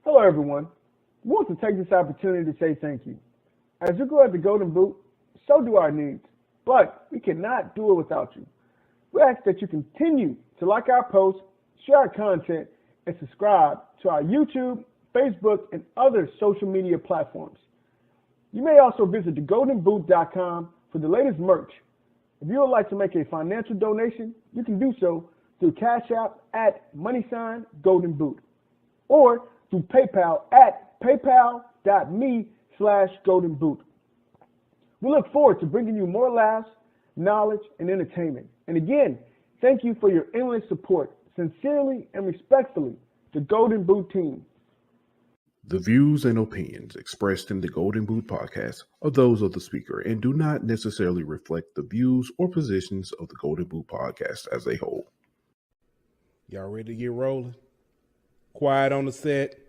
Hello, everyone. We want to take this opportunity to say thank you. As you grow at the Golden Boot, so do our needs, but we cannot do it without you. We ask that you continue to like our posts, share our content, and subscribe to our YouTube, Facebook, and other social media platforms. You may also visit thegoldenboot.com for the latest merch. If you would like to make a financial donation, you can do so through Cash App at @GoldenBoot or through PayPal at paypal.me/goldenboot. We look forward to bringing you more laughs, knowledge, and entertainment. And again, thank you for your endless support. Sincerely and respectfully, the Golden Boot team. The views and opinions expressed in the Golden Boot podcast are those of the speaker and do not necessarily reflect the views or positions of the Golden Boot podcast as a whole. Y'all ready to get rolling? Quiet on the set.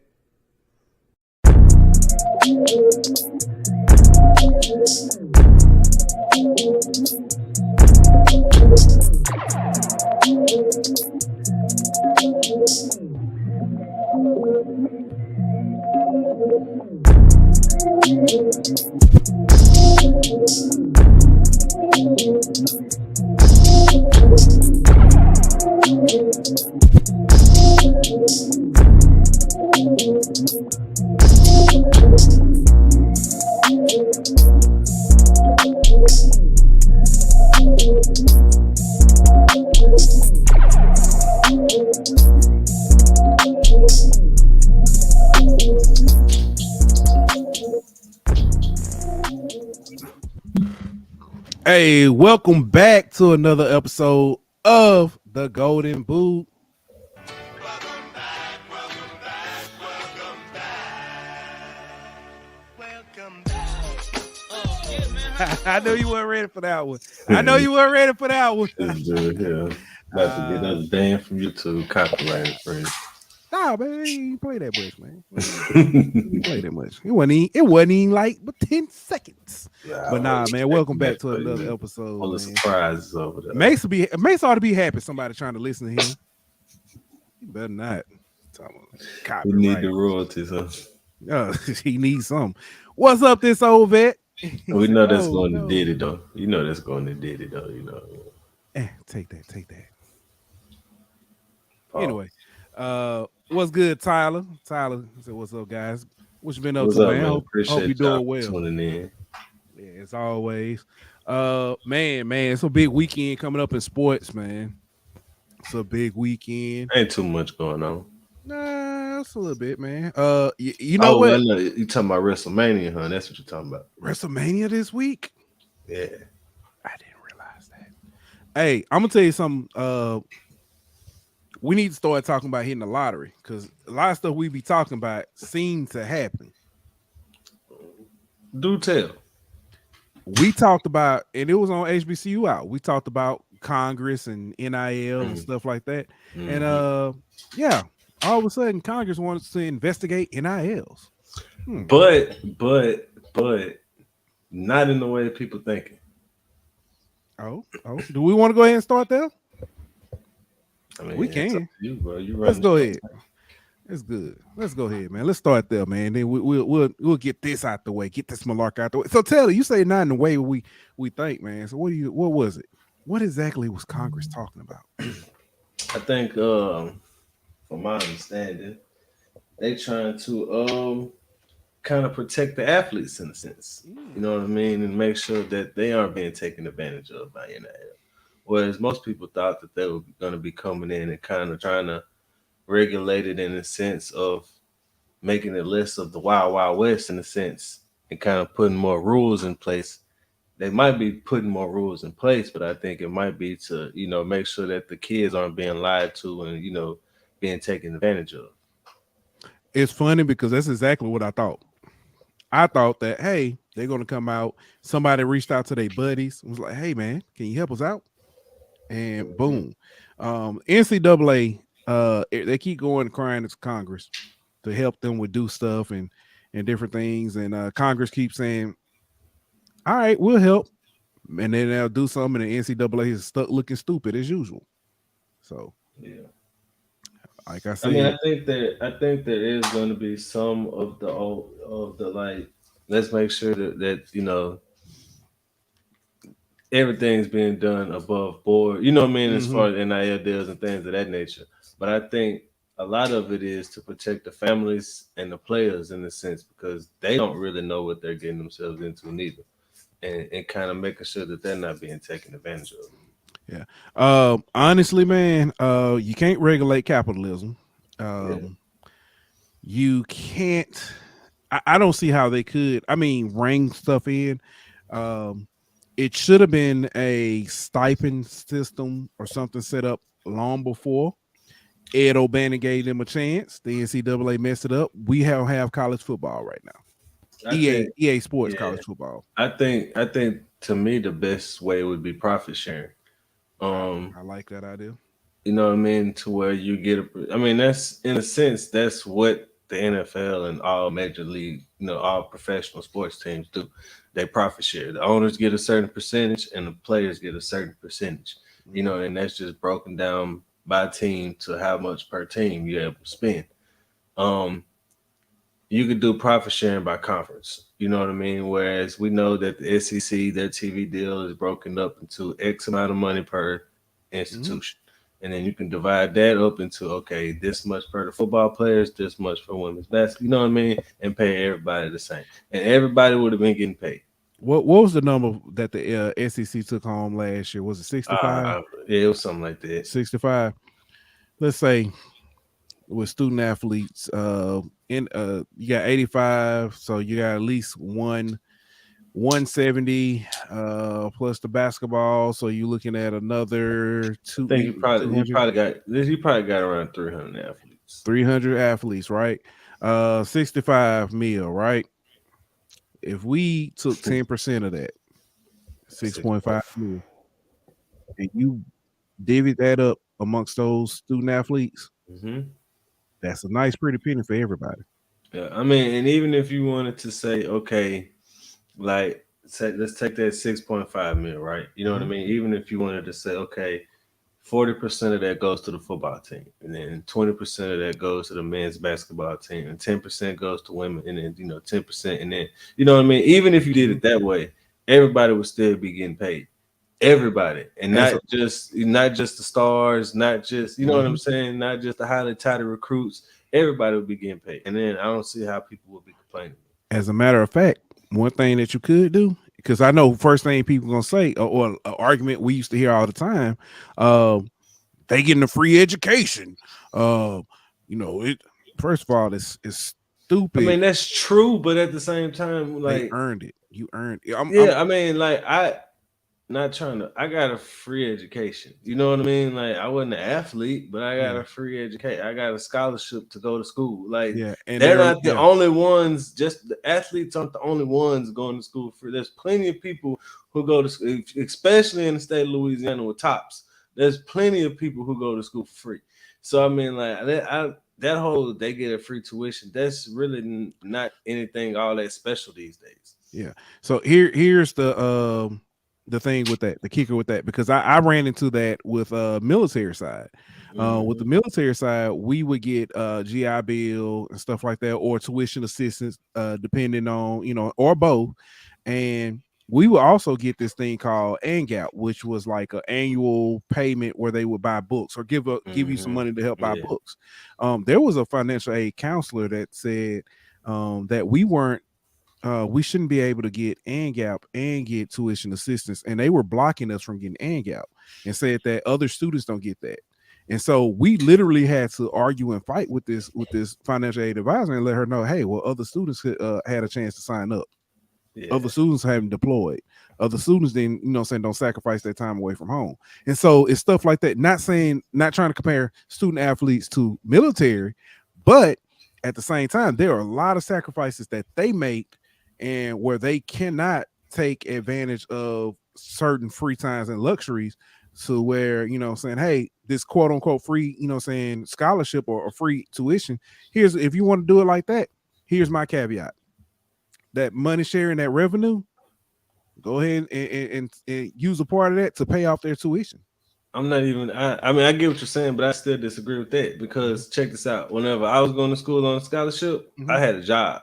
Hey, welcome back to another episode of the Golden Boot. Welcome back. I know you weren't ready for that one. Yeah. About to get another ban from YouTube, copyright friend. Nah, man, you ain't play that much, man. You play that much. It wasn't even like but 10 seconds. But man, welcome back to another episode. All the surprises over there. Mace ought to be happy somebody trying to listen to him. He better not. We need the royalties, huh? He needs some. What's up, this old vet? We know that's going to Diddy, though. You know that's going to Diddy, though. You know. Take that. Anyway, what's good, Tyler? Tyler said, "What's up, guys? What you been up to, man? Hope you doing well." Tuning in. Yeah, as always. Man, it's a big weekend coming up in sports, man. It's a big weekend. Ain't too much going on. Nah, it's a little bit, man. You know what? You talking about WrestleMania, huh? That's what you're talking about. WrestleMania this week? Yeah. I didn't realize that. Hey, I'm gonna tell you something. We need to start talking about hitting the lottery because a lot of stuff we be talking about seems to happen. Do tell. We talked about, and it was on HBCU out. We talked about Congress and NIL and stuff like that. And all of a sudden Congress wants to investigate NILs. But not in the way people thinking. Oh, do we want to go ahead and start there? I mean, we can. You, bro. Let's go ahead. It's good. Let's go ahead, man. Let's start there, man. Then we'll get this out the way. Get this malark out the way. So Taylor, you say not in the way we think, man. So what was it? What exactly was Congress talking about? I think, from my understanding, they trying to kind of protect the athletes in a sense. You know what I mean, and make sure that they aren't being taken advantage of by NIL. Whereas most people thought that they were going to be coming in and kind of trying to regulate it in a sense of making it less of the Wild Wild West in a sense and kind of putting more rules in place. They might be putting more rules in place, but I think it might be to, make sure that the kids aren't being lied to and, being taken advantage of. It's funny because that's exactly what I thought. I thought that, hey, they're going to come out. Somebody reached out to their buddies and was like, hey, man, can you help us out? And boom. NCAA, they keep going crying to Congress to help them with do stuff and different things. And Congress keeps saying, all right, we'll help. And then they'll do something and the NCAA is stuck looking stupid as usual. So, yeah. Like I I mean, said, I think there is going to be some of the like. Let's make sure that everything's being done above board. You know what I mean, as mhm. far as NIL deals and things of that nature. But I think a lot of it is to protect the families and the players in a sense because they don't really know what they're getting themselves into neither, and kind of making sure that they're not being taken advantage of. Yeah. Honestly, man, you can't regulate capitalism. Yeah, Um, you can't. I don't see how they could. I mean, ring stuff in. Um, it should have been a stipend system or something set up long before. Ed O'Bannon gave them a chance. The NCAA messed it up. We have college football right now. I think. EA Sports Yeah, college football. I think to me the best way would be profit sharing. Um, I like that idea. you know what I mean, to where you get I mean, that's in a sense that's what the NFL and all major league, all professional sports teams do. They profit share. The owners get a certain percentage and the players get a certain percentage. And that's just broken down by team to how much per team you're able to spend. Um, you could do profit sharing by conference. You know what I mean? Whereas we know that the SEC, their TV deal is broken up into X amount of money per Mhm. institution. And then you can divide that up into, okay, this much per the football players, this much for women's basketball, you know what I mean? And pay everybody the same. And everybody would have been getting paid. What was the number that the SEC took home last year? Was it 65? Yeah, it was something like that. 65. Let's say with student athletes, in you got 85, so you got at least 170 plus the basketball, so you're looking at another I think 200 you probably got around 300 athletes. 300 athletes, right? 65 mil, right? If we took 10% of that, 6.5 mil, and you divvy that up amongst those student athletes, Mm-hmm. that's a nice pretty penny for everybody. Yeah, I mean, and even if you wanted to say, okay, like let's take that 6.5 mil, right? You know what I Mhm. mean? Even if you wanted to say, okay, 40% of that goes to the football team, and then 20% of that goes to the men's basketball team, and 10% goes to women, and then 10%, and then you know what I mean? Even if you did Mhm. it that way, everybody would still be getting paid. Everybody, and As a, not just the stars, not just you know what I'm mhm. saying, not just the highly touted recruits. Everybody would be getting paid, and then I don't see how people would be complaining. As a matter of fact, one thing that you could do, because I know first thing people gonna say, or an argument we used to hear all the time, uh, they getting a free education. Uh, it first of all, it's I stupid. mean, that's true, but at the same time, They like, earned it. You earned it. I'm yeah, I mean, like, I got a free education. You know what I mean? Like, I wasn't an athlete, but I got yeah, a free education. I got a scholarship to go to school. Like, yeah, and they're they're not the only ones. Just the athletes aren't the only ones going to school free. There's plenty of people who go to school, especially in the state of Louisiana with tops. There's plenty of people who go to school for free. So I mean, like that whole they get a free tuition. That's really not anything all that special these days. Yeah. So here's the thing with that, the kicker with that, because I ran into that with military side. With the Mhm. military side, we would get GI Bill and stuff like that, or tuition assistance, depending on, or both. And we would also get this thing called ANGAP, which was like an annual payment where they would buy books or give you some Mhm. money to help buy Yeah. books. There was a financial aid counselor that said that we shouldn't be able to get ANGAP and get tuition assistance, and they were blocking us from getting ANGAP and said that other students don't get that. And so we literally had to argue and fight with this financial aid advisor and let her know, hey, well, other students had a chance to sign up. Yeah. Other students haven't deployed. Other students didn't, don't sacrifice their time away from home. And so it's stuff like that. Not trying to compare student athletes to military, but at the same time, there are a lot of sacrifices that they make and where they cannot take advantage of certain free times and luxuries to where, saying, hey, this quote unquote free, saying scholarship or free tuition. If you want to do it like that, here's my caveat. That money sharing, that revenue, go ahead and use a part of that to pay off their tuition. I'm not even. I mean, I get what you're saying, but I still disagree with that because check this out. Whenever I was going to school on a scholarship, I had a job.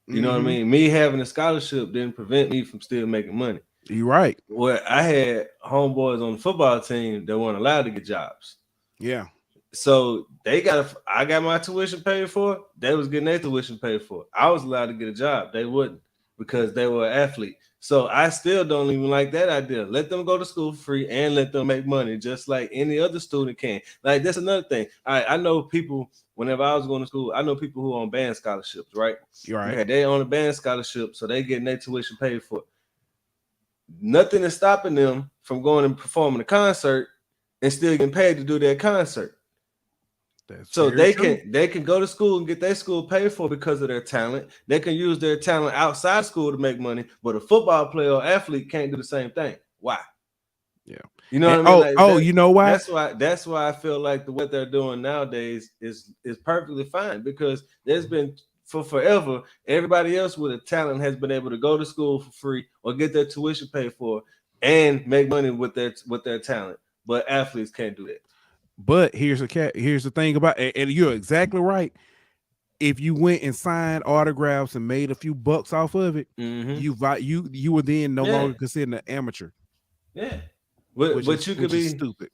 You know what I mean? Me having a scholarship didn't prevent me from still making money. You're right. Well, I had homeboys on the football team that weren't allowed to get jobs. Yeah. So I got my tuition paid for. They was getting their tuition paid for. I was allowed to get a job. They wouldn't because they were an athlete. So I still don't even like that idea. Let them go to school for free and let them make money just like any other student can. Like that's another thing. I know people, whenever I was going to school, I know people who are on band scholarships, right? You're right. Okay, they on a band scholarship, so they getting their tuition paid for. Nothing is stopping them from going and performing a concert and still getting paid to do their concert. So they can go to school and get their school paid for because of their talent. They can use their talent outside school to make money, but a football player or athlete can't do the same thing. Why? Yeah, you know what I mean. You know why? That's why I feel like what they're doing nowadays is perfectly fine because there's been for forever everybody else with a talent has been able to go to school for free or get their tuition paid for and make money with their talent, but athletes can't do that. But here's the thing about it, and you're exactly right. If you went and signed autographs and made a few bucks off of it, you were then no longer considered an amateur. Yeah, but you could be stupid.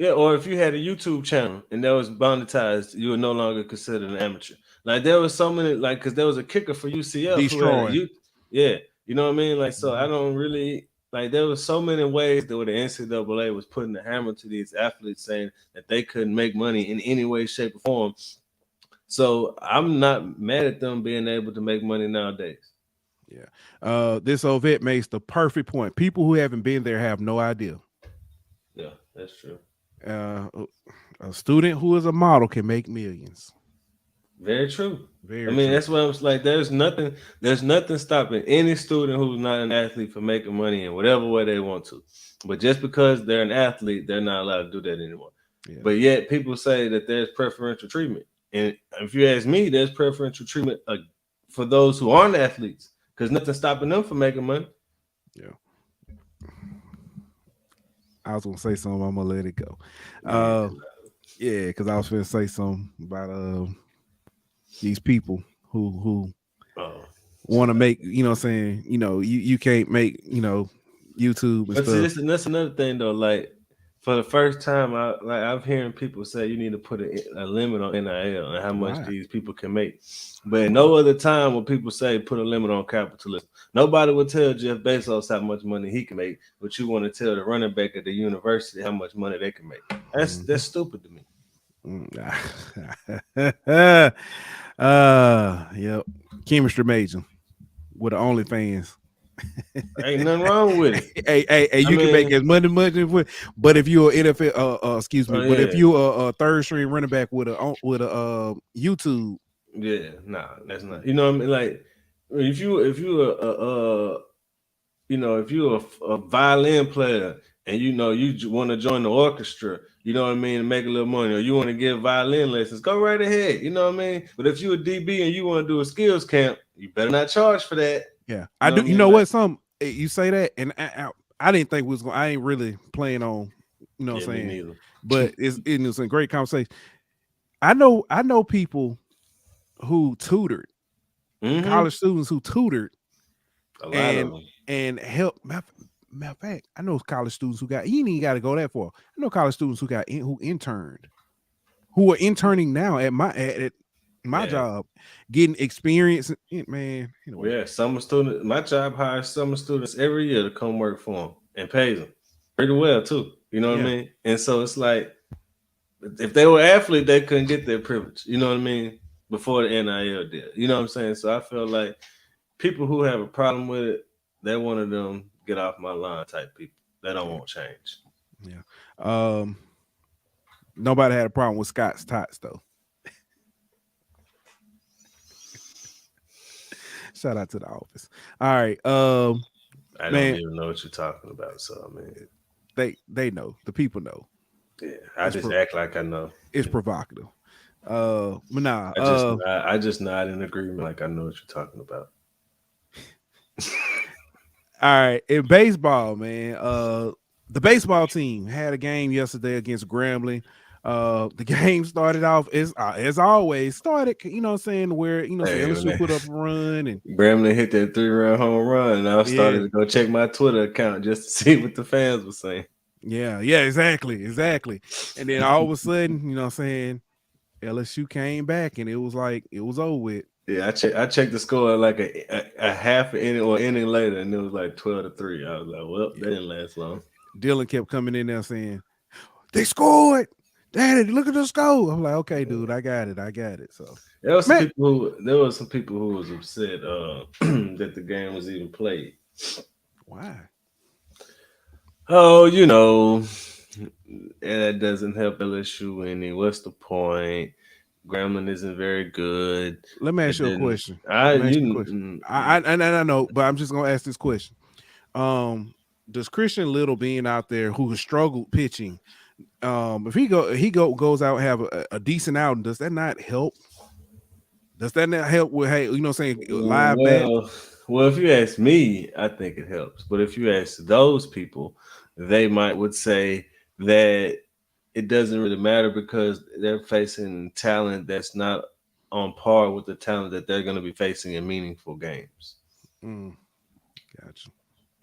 Yeah, or if you had a YouTube channel and that was monetized, you were no longer considered an amateur. Like there was so many, like because there was a kicker for UCF. Destroying. You know what I mean. Like so, I don't really. Like there was so many ways that the NCAA was putting the hammer to these athletes saying that they couldn't make money in any way, shape, or form. So I'm not mad at them being able to make money nowadays. Yeah. This old vet makes the perfect point. People who haven't been there have no idea. Yeah, that's true. A student who is a model can make millions. Very true. Very I mean, true. that's what I was like. There's nothing stopping any student who's not an athlete from making money in whatever way they want to. But just because they're an athlete, they're not allowed to do that anymore. Yeah. But yet people say that there's preferential treatment. And if you ask me, there's preferential treatment for those who aren't athletes because nothing's stopping them from making money. Yeah. I was gonna say something. I'm gonna let it go. Yeah, because I was gonna say something about these people who want to make, you know what I'm saying, you can't make, YouTube and stuff. See, that's another thing though. Like for the first time, I'm hearing people say you need to put a limit on NIL and how much these people can make. But no other time will people say put a limit on capitalism. Nobody will tell Jeff Bezos how much money he can make, but you want to tell the running back at the university how much money they can make. That's stupid to me. Yep. Chemistry major with the OnlyFans. Ain't nothing wrong with it. Hey, you can make as much, but if you're an NFL, but if you're a third string running back with a YouTube, that's not. You know what I mean? Like if you're a violin player and you want to join the orchestra, you know what I mean, and make a little money, or you want to give violin lessons, go right ahead. You know what I mean? But if you're a DB and you want to do a skills camp, you better not charge for that. Yeah, I do. You know what? You say that, and I didn't think I ain't really playing on. You know what I'm saying? Neither. But it's a great conversation. I know people who tutored, college students who tutored, a lot of them, and helped. Matter of fact, I know college students you ain't even got to go that far. I know college students who interned, who are interning now at my job, getting experience. Man, yeah, summer students. My job hires summer students every year to come work for them and pays them pretty well too. You know what I mean? And so it's like, if they were athletes, they couldn't get their privilege. You know what I mean? Before the NIL deal. You know what I'm saying? So I feel like people who have a problem with it, they're one of them get off my line type people. They don't want change. Yeah. Nobody had a problem with Scott's tots though. Shout out to the office. All right. I don't even know what you're talking about. So I mean, they know. The people know. Yeah, I just act like I know. It's provocative. But nah. I just nod in agreement like I know what you're talking about. All right. In baseball, man, The baseball team had a game yesterday against Grambling. The game started off as always started, you know what I'm saying, where LSU put up a run and Grambling hit that 3-run home run, and I started to go check my Twitter account just to see what the fans were saying. Yeah, exactly. And then all of a sudden, you know what I'm saying, LSU came back and it was over with. Yeah, I checked the score like a half inning or inning later, and it was like 12-3. I was like, well, that didn't last long. Dylan kept coming in there saying, they scored. Daddy, look at the score. I'm like, okay, dude, I got it. So there were some people who was upset that the game was even played. Why? Oh, that doesn't help LSU any. What's the point? Grambling isn't very good. Let me ask you a question. I know, but I'm just gonna ask this question. Does Christian Little being out there who has struggled pitching, if he goes out and have a decent outing, does that not help? Does that not help with live bat? Well, if you ask me, I think it helps. But if you ask those people, they would say that it doesn't really matter because they're facing talent that's not on par with the talent that they're going to be facing in meaningful games. Gotcha.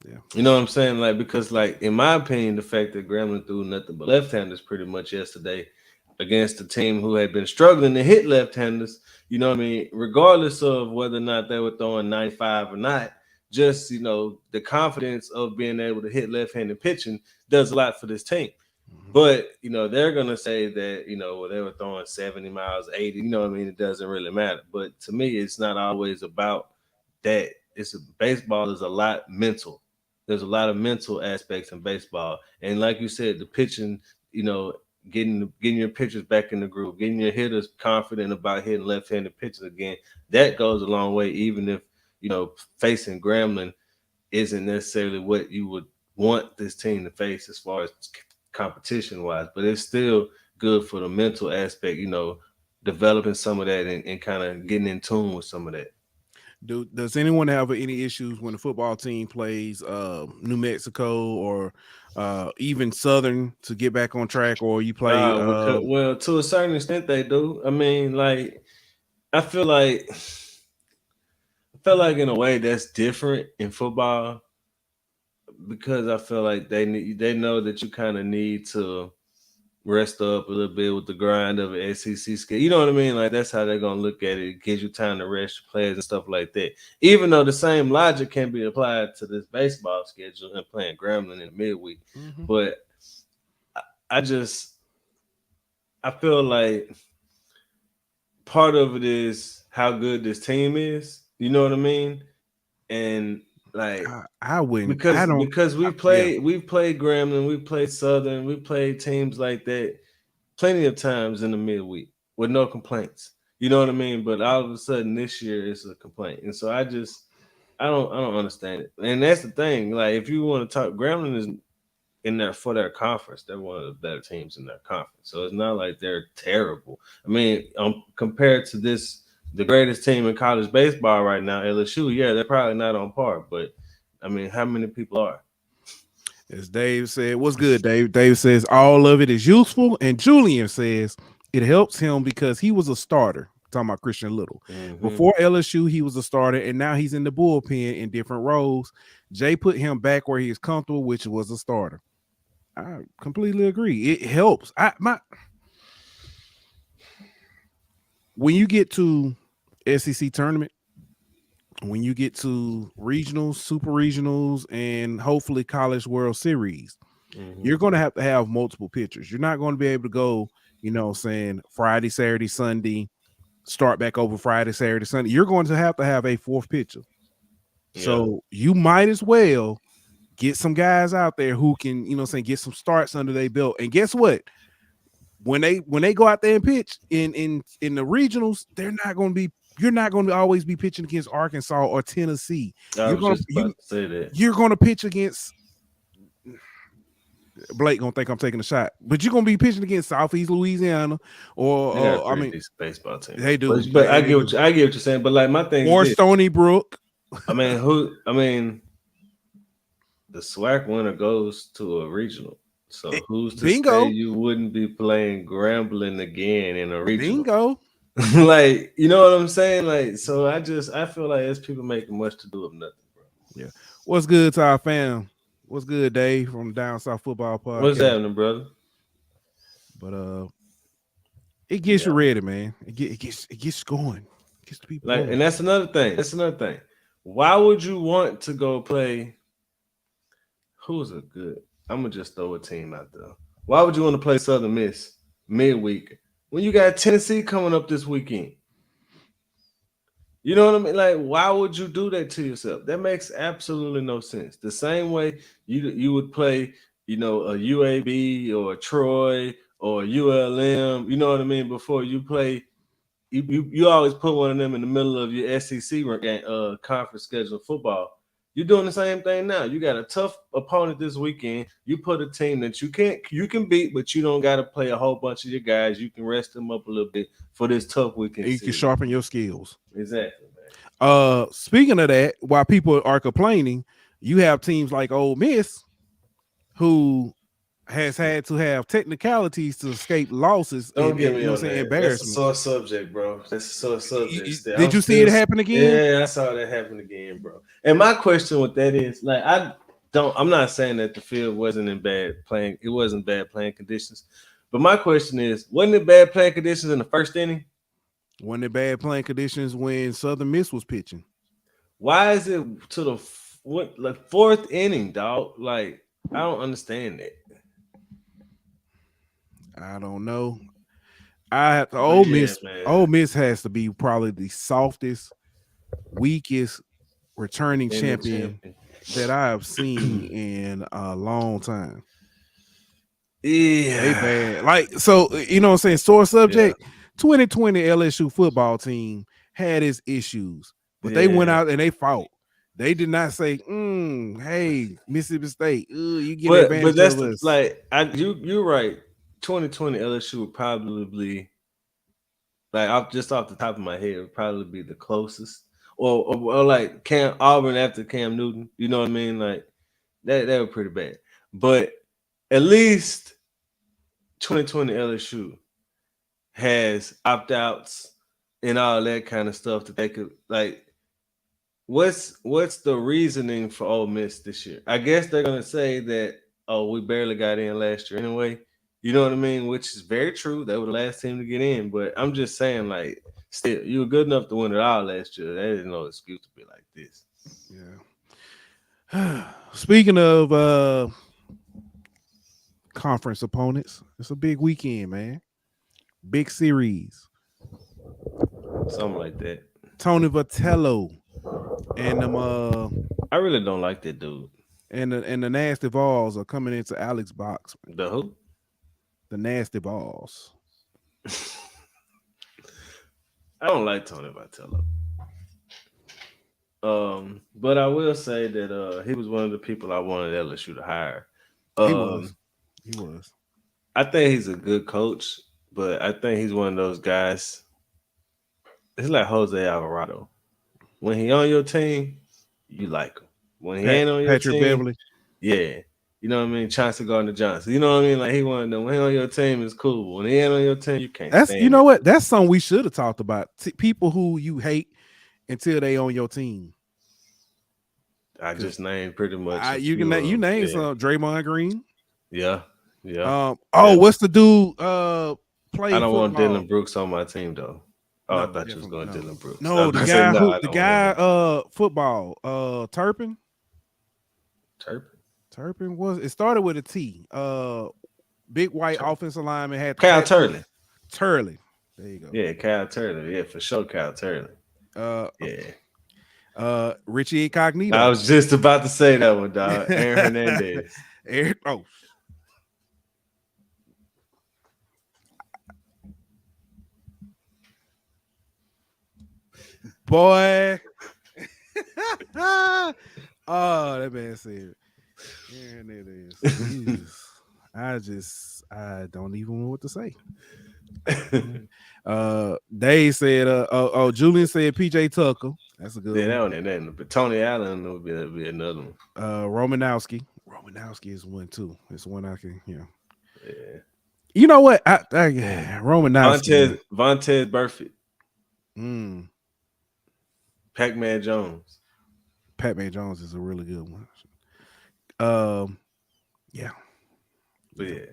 Yeah. You know what I'm saying? Like, because in my opinion, the fact that Grambling threw nothing but left-handers pretty much yesterday against a team who had been struggling to hit left-handers, you know what I mean? Regardless of whether or not they were throwing 95 or not, just, the confidence of being able to hit left-handed pitching does a lot for this team. But, they're going to say that, they were throwing 70 miles, 80, you know what I mean? It doesn't really matter. But to me, it's not always about that. Baseball is a lot mental. There's a lot of mental aspects in baseball. And like you said, the pitching, getting your pitchers back in the groove, getting your hitters confident about hitting left-handed pitches again, that goes a long way, even if, facing Grambling isn't necessarily what you would want this team to face as far as competition-wise. But it's still good for the mental aspect, developing some of that and kind of getting in tune with some of that. Does anyone have any issues when the football team plays New Mexico or even Southern to get back on track, or you play? Well, to a certain extent, they do. I mean, I feel like in a way that's different in football because I feel like they know that you kind of need to rest up a little bit with the grind of an SEC schedule. You know what I mean? Like, that's how they're going to look at it. It gives you time to rest your players and stuff like that. Even though the same logic can be applied to this baseball schedule and playing Grambling in the midweek. Mm-hmm. But I feel like part of it is how good this team is. You know what I mean? And I wouldn't because we've played Grambling, we've played Southern, we've played teams like that plenty of times in the midweek with no complaints. You know what I mean? But all of a sudden this year it's a complaint. And so I don't understand it. And that's the thing. Like, if you want to talk, Grambling is in there for their conference. They're one of the better teams in their conference. So it's not like they're terrible. I mean, compared to the greatest team in college baseball right now, LSU, yeah, they're probably not on par. But, I mean, how many people are? As Dave said, what's good, Dave? Dave says all of it is useful. And Julian says it helps him because he was a starter. Talking about Christian Little. Mm-hmm. Before LSU, he was a starter, and now he's in the bullpen in different roles. Jay put him back where he is comfortable, which was a starter. I completely agree. It helps. When you get to SEC tournament, when you get to regionals, super regionals, and hopefully College World Series, you're going to have multiple pitchers. You're not going to be able to go, Friday, Saturday, Sunday, start back over Friday, Saturday, Sunday. You're going to have a fourth pitcher. Yeah. So you might as well get some guys out there who can, get some starts under their belt. And guess what? When they go out there and pitch in the regionals, you're not going to always be pitching against Arkansas or Tennessee. You're going to pitch against Blake gonna think I'm taking a shot, but you're gonna be pitching against Southeast Louisiana or baseball team. They do, but I get what you're saying. But like my thing, or Stony Brook. The the SWAC winner goes to a regional. So who's to Bingo. say you wouldn't be playing Grambling again in a regional? Bingo. Like, you know what I'm saying? Like, so I feel like it's people making much to do with nothing, bro. Yeah. What's good to our fam? What's good, Dave, from Down South Football Podcast? What's happening, brother? But it gets you ready, man. It gets going. It gets the people like, going. and that's another thing. Why would you want to go play? Who's a good? I'm gonna just throw a team out there. Why would you want to play Southern Miss midweek when you got Tennessee coming up this weekend? You know what I mean? Like, why would you do that to yourself? That makes absolutely no sense. The same way you would play, you know, a UAB or a Troy or a ULM. You know what I mean? Before you play, you always put one of them in the middle of your SEC conference schedule football. You're doing the same thing now. You got a tough opponent this weekend. You put a team that you can beat, but you don't got to play a whole bunch of your guys. You can rest them up a little bit for this tough weekend. You can sharpen your skills. Exactly, man. Speaking of that, while people are complaining, you have teams like Ole Miss who has had to have technicalities to escape losses. Don't get me on that. Embarrassment. That's a sore subject, bro. That's a sore subject. Did you see it happen again? Yeah, I saw that happen again, bro. And my question with that is, like, I'm not saying that the field wasn't in bad playing. It wasn't bad playing conditions. But my question is, wasn't it bad playing conditions in the first inning? Wasn't it bad playing conditions when Southern Miss was pitching? Why is it to the fourth inning, dog? Like, I don't understand that. I don't know. Ole Miss has to be probably the softest, weakest returning champion that I have seen in a long time. Yeah, they bad. Like, so you know what I'm saying? Sore subject. Yeah. 2020 LSU football team had its issues, but they went out and they fought. They did not say, "Hey, Mississippi State, you get advantage but that's of us." Like, you're right. 2020 LSU would probably, like, just off the top of my head, would probably be the closest, or like Auburn after Cam Newton. You know what I mean? Like that were pretty bad. But at least 2020 LSU has opt-outs and all that kind of stuff that they could, like. What's the reasoning for Ole Miss this year? I guess they're gonna say that, we barely got in last year anyway. You know what I mean? Which is very true. They were the last team to get in. But I'm just saying, like, still, you were good enough to win it all last year. There is no excuse to be like this. Yeah. Speaking of conference opponents, it's a big weekend, man. Big series. Something like that. Tony Vitello and them I really don't like that dude. And the Nasty Balls are coming into Alex box. The who? The Nasty Balls. I don't like Tony Vitello. But I will say that he was one of the people I wanted LSU to hire. He was. I think he's a good coach, but I think he's one of those guys. It's like Jose Alvarado. When he on your team, you like him. When he ain't on your Patrick team, Beverly. Yeah. You know what I mean? Chauncey Gardner-Johnson. You know what I mean? Like, he one of them. When he on your team, is cool. When he ain't on your team, you can't. That's, you know what? That's something we should have talked about. People who you hate until they on your team. I just named pretty much. You name some Draymond Green. Yeah. What's the dude? I don't want Dylan Brooks on my team though. Oh, I thought you was going Dylan Brooks. No, the guy football. Turpin. Turpin was. It started with a T. Big white offensive lineman had Kyle Turley. Turley. There you go. Yeah, Kyle Turley. Yeah, for sure, Kyle Turley. Richie Incognito. I was just about to say that one, dog. Aaron Hernandez. Boy. That man said, Aaron Hernandez. I don't even know what to say. Dave said, Julian said PJ Tucker. That's a good Yeah, that one. one ain't nothing. But Tony Allen would be another one. Romanowski. Romanowski is one too. It's one I can, Yeah. You know what? Romanowski. Vontez Burfict. Mm. Pac-Man Jones. Pac-Man Jones is a really good one. Yeah. But yeah.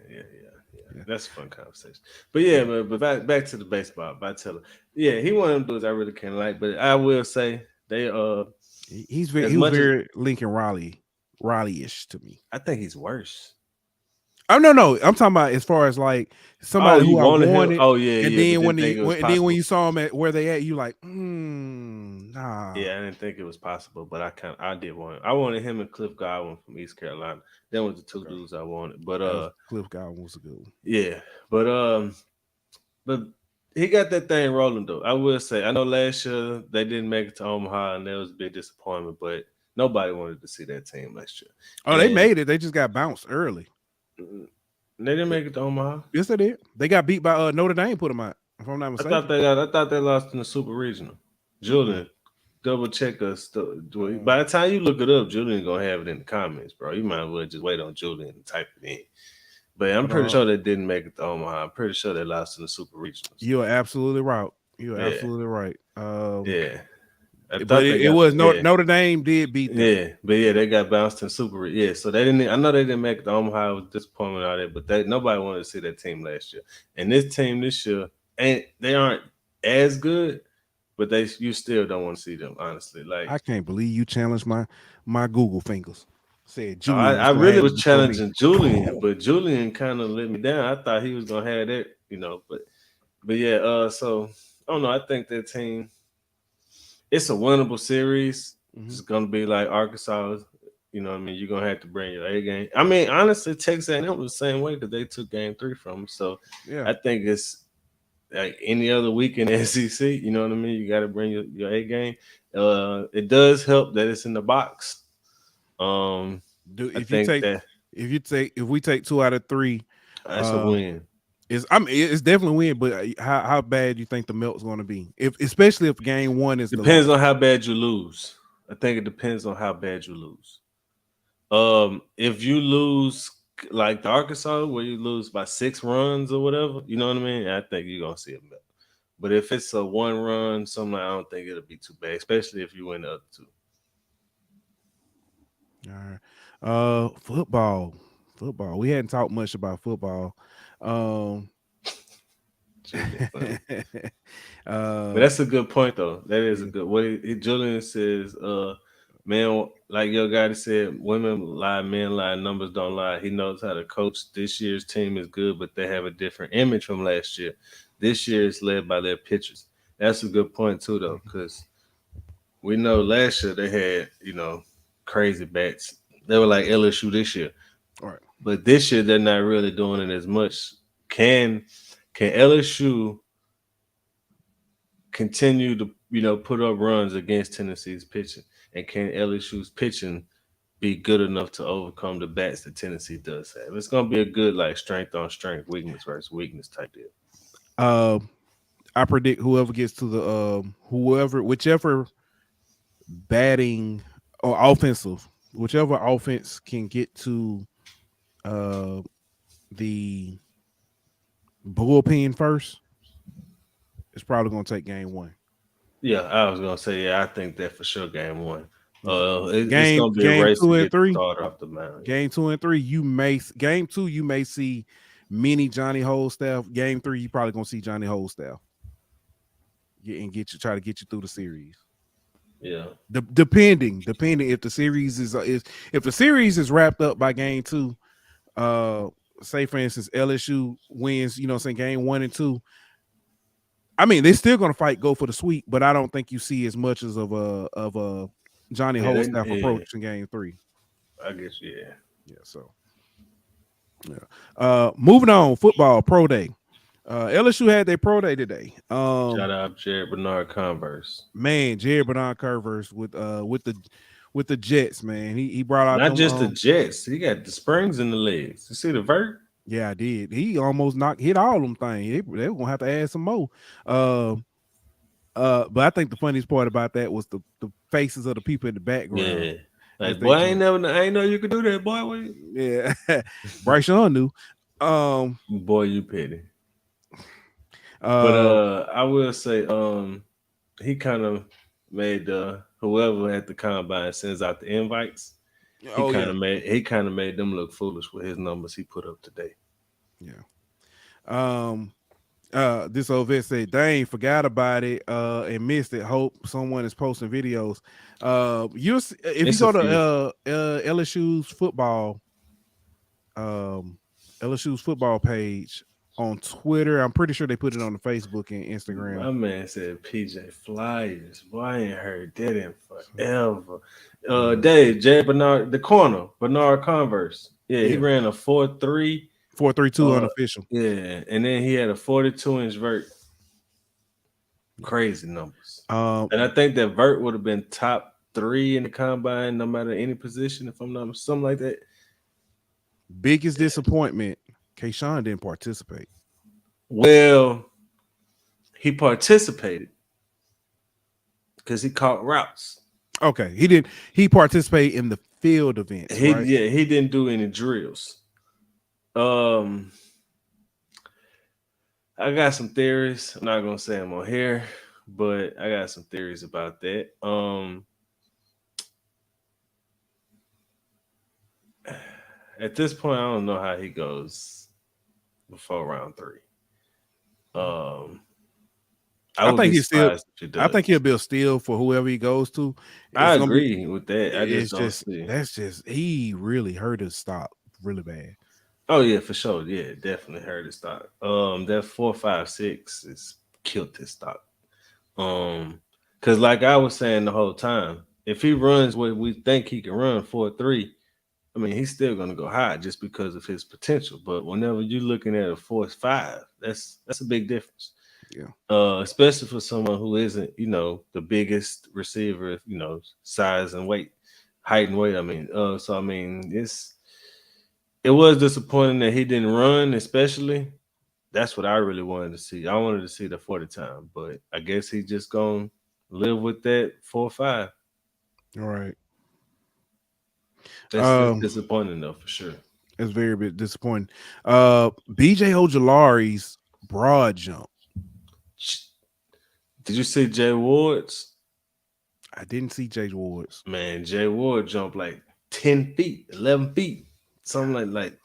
That's a fun conversation. But yeah, but back to the baseball. Vitello. Yeah, he one of them dudes I really can't like. But I will say he was very Lincoln Riley-ish to me. I think he's worse. Oh no, I'm talking about as far as like somebody who I wanted. Oh yeah, and then when you saw him at where they at, you like, nah. Yeah, I didn't think it was possible, but I did want it. I wanted him and Cliff Godwin from East Carolina. Them was the two dudes I wanted. But Cliff Godwin was a good one. Yeah, but he got that thing rolling though. I will say, I know last year they didn't make it to Omaha, and that was a big disappointment. But nobody wanted to see that team last year. Oh, they made it. They just got bounced early. They didn't make it to Omaha. Yes, they did. They got beat by Notre Dame. Put them out. If I'm not mistaken. I thought they lost in the Super Regional. Julian, double check us. By the time you look it up, Julian gonna have it in the comments, bro. You might as well just wait on Julian and type it in. But I'm pretty sure they didn't make it to Omaha. I'm pretty sure they lost in the Super Regionals. You are absolutely right. Absolutely right. Yeah. But it was Notre Dame did beat them. Yeah, but they got bounced in Super. Yeah, so they didn't. I know they didn't make it to Omaha. It was disappointment out there, but nobody wanted to see that team last year. And this team this year, they aren't as good, but you still don't want to see them. Honestly, like I can't believe you challenged my Google fingers. Said Julian. I really was challenging Julian, but Julian kind of let me down. I thought he was gonna have that, but yeah. So I don't know. I think that team. It's a winnable series. Mm-hmm. It's gonna be like Arkansas. You know what I mean? You're gonna have to bring your A game. I mean, honestly, Texas A&M was the same way because they took game 3 from them. So yeah. I think it's like any other week in the SEC. You know what I mean? You got to bring your A game. It does help that it's in the box. If we take 2 out of 3, that's a win. It's definitely win, but how bad do you think the melt's going to be? Especially if game 1 is depends on how bad you lose. I think it depends on how bad you lose. If you lose like the Arkansas, where you lose by 6 runs or whatever, you know what I mean? I think you're gonna see a melt. But if it's a 1 run, something, I don't think it'll be too bad, especially if you win the other 2. All right. Football. We hadn't talked much about football. But that's a good point though. That is a good way. Julian says, man, like your guy said, women lie, men lie, numbers don't lie. He knows how to coach. This year's team is good, but they have a different image from last year. This year is led by their pitchers. That's a good point too, though, because we know last year they had, crazy bats. They were like LSU this year. All right. But this year they're not really doing it as much. Can LSU continue to put up runs against Tennessee's pitching? And can LSU's pitching be good enough to overcome the bats that Tennessee does have? It's gonna be a good like strength on strength, weakness versus weakness type deal. I predict whoever gets to the whichever batting or offensive, whichever offense can get to the bullpen first, it's probably going to take game 1. Yeah, I was going to say, I think that for sure game 1. It's going to be a race 2 and 3. Off the mound. Game 2 and 3, game 2 you may see mini Johnny Holstaff. Game 3, you probably going to see Johnny Holstaff. Try to get you through the series. Yeah. Depending if the series is wrapped up by game 2, say for instance LSU wins, game 1 and 2. I mean, they're still going to go for the sweep, but I don't think you see as much as of a Johnny Holstaff approach in game 3. I guess, yeah. So, moving on, football pro day. LSU had their pro day today. Shout out Jared Bernard Converse. Man, Jared Bernard Converse with the Jets, man. He brought out not just the Jets. He got the springs in the legs. You see the vert? Yeah, I did. He almost hit all them things. They were gonna have to add some more. But I think the funniest part about that was the faces of the people in the background. Yeah. Like, as boy, they I ain't know you could do that, boy. yeah, Bryce Young knew. Boy, you petty. But Uh, I will say, he kind of made whoever at the combine sends out the invites. He oh kind yeah, of made them look foolish with his numbers he put up today. yeah. This old vet said, dang, forgot about it and missed it. Hope someone is posting videos. If you It's go a few. to LSU's football page on Twitter, I'm pretty sure they put it on the Facebook and Instagram. My man said PJ Flyers. Boy, I ain't heard that in forever. Dave, Jay Bernard, the corner, Bernard Converse. Yeah, he Yeah. ran a 4.3. 4.32 unofficial. Yeah, and then he had a 42-inch vert. Crazy numbers. And I think that vert would have been top 3 in the combine, no matter any position, if I'm not something like that. Biggest disappointment, Kayshawn didn't participate. Well, he participated because he caught routes. Okay, he didn't. He participated in the field events. Right? Yeah, he didn't do any drills. I got some theories. I'm not gonna say them on here, but I got some theories about that. At this point, I don't know how he goes before round 3. I think he's still. I think he'll be a steal for whoever he goes to. I agree with that. I just don't see. That's just he really hurt his stock really bad. Oh yeah, for sure. Yeah, definitely hurt his stock. That 4.56 is killed his stock. Because like I was saying the whole time, if he runs what we think he can run 4.3, I mean he's still gonna go high just because of his potential. But whenever you're looking at a 4.5, that's a big difference. Yeah. Especially for someone who isn't, the biggest receiver, size and weight, height and weight. I mean, so I mean, it was disappointing that he didn't run, especially. That's what I really wanted to see. I wanted to see the 40 time, but I guess he's just gonna live with that 4.5. All right. That's disappointing though, for sure. It's very bit disappointing. BJ Ojolari's broad jump. Did you see Jay Ward's? I didn't see Jay Ward's. Man, Jay Ward jumped like 10 feet, 11 feet, something like.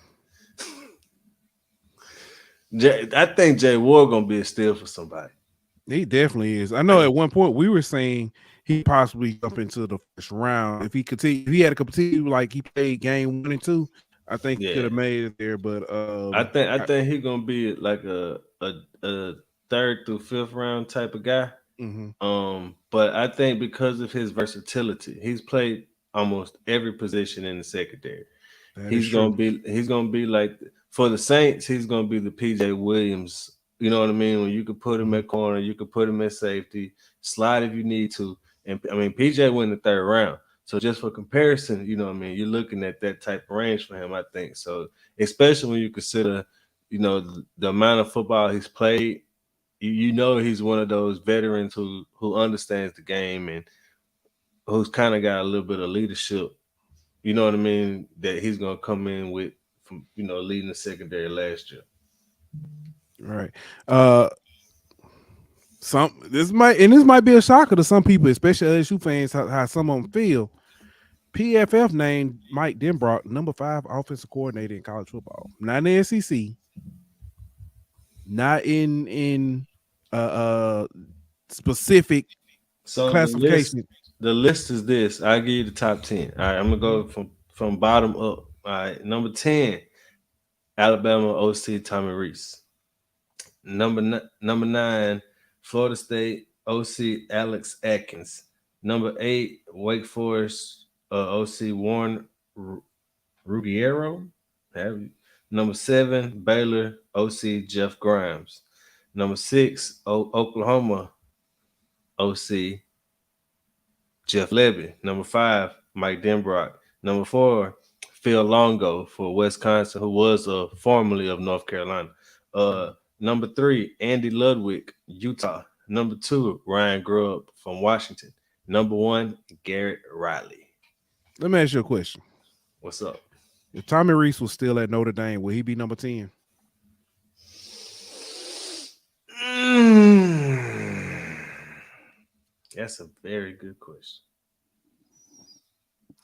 I think Jay Ward gonna be a steal for somebody. He definitely is. I know at one point we were saying he possibly jump into the first round if he continued. If he had to continue like he played game 1 and 2, I think he could have made it there. But I think he's gonna be like a 3rd through 5th round type of guy. Mm-hmm. But I think because of his versatility, he's played almost every position in the secondary. He's gonna be like, for the Saints, he's gonna be the PJ Williams. You know what I mean? When you could put him at corner, you could put him at safety, slide if you need to. And I mean, PJ went in the 3rd round. So just for comparison, you know what I mean, you're looking at that type of range for him, I think. So especially when you consider, the amount of football he's played, he's one of those veterans who understands the game and who's kind of got a little bit of leadership. You know what I mean? That he's gonna come in with from leading the secondary last year. Right. This might be a shocker to some people, especially LSU fans, how some of them feel. PFF named Mike Denbrock number 5 offensive coordinator in college football. Not in the SEC. Not in specific classification. The list is this. I'll give you the top 10. All right, I'm gonna go from bottom up. All right, number 10, Alabama OC Tommy Rees. Number 9, Florida State OC Alex Atkins. Number 8, Wake Forest OC Warren Ruggiero. Number 7, Baylor OC Jeff Grimes. Number 6, Oklahoma OC Jeff Lebby. Number 5, Mike Denbrock. Number 4, Phil Longo for Wisconsin, who was formerly of North Carolina. Number 3, Andy Ludwig, Utah. Number 2, Ryan Grubb from Washington. Number 1, Garrett Riley. Let me ask you a question. What's up? If Tommy Reese was still at Notre Dame, would he be number 10? That's a very good question.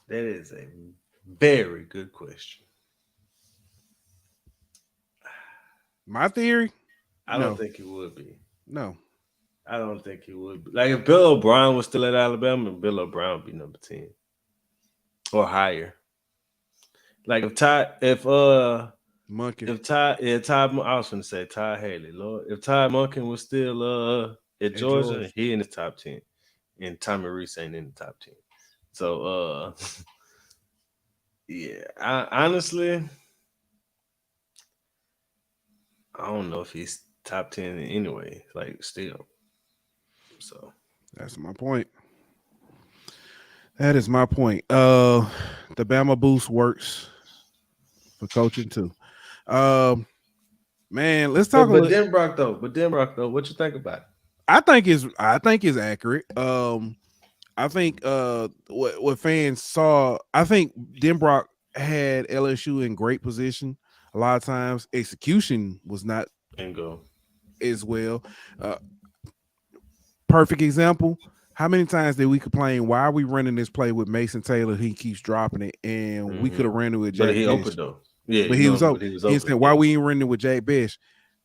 That is a very good question. My theory? I don't think he would be. No. I don't think he would be. Like if Bill O'Brien was still at Alabama, Bill O'Brien would be number 10 or higher. Like if Ty Monken. I was gonna say Ty Haley, Lord. If Ty Monken was still at Georgia, he in the top 10. And Tommy Reese ain't in the top 10. So yeah, I honestly don't know if he's top 10 anyway, like still. So that's my point. That is my point. The Bama Boost works for coaching too. Man, let's talk about Denbrock though. But Denbrock though, what you think about it? I think is accurate. I think what fans saw, I think Denbrock had LSU in great position. A lot of times execution was not as well. Perfect example. How many times did we complain? Why are we running this play with Mason Taylor? He keeps dropping it, and we could have ran it with Jack. But he opened though. Yeah, but he was open. He said, "Why we ain't running it with Jack Best?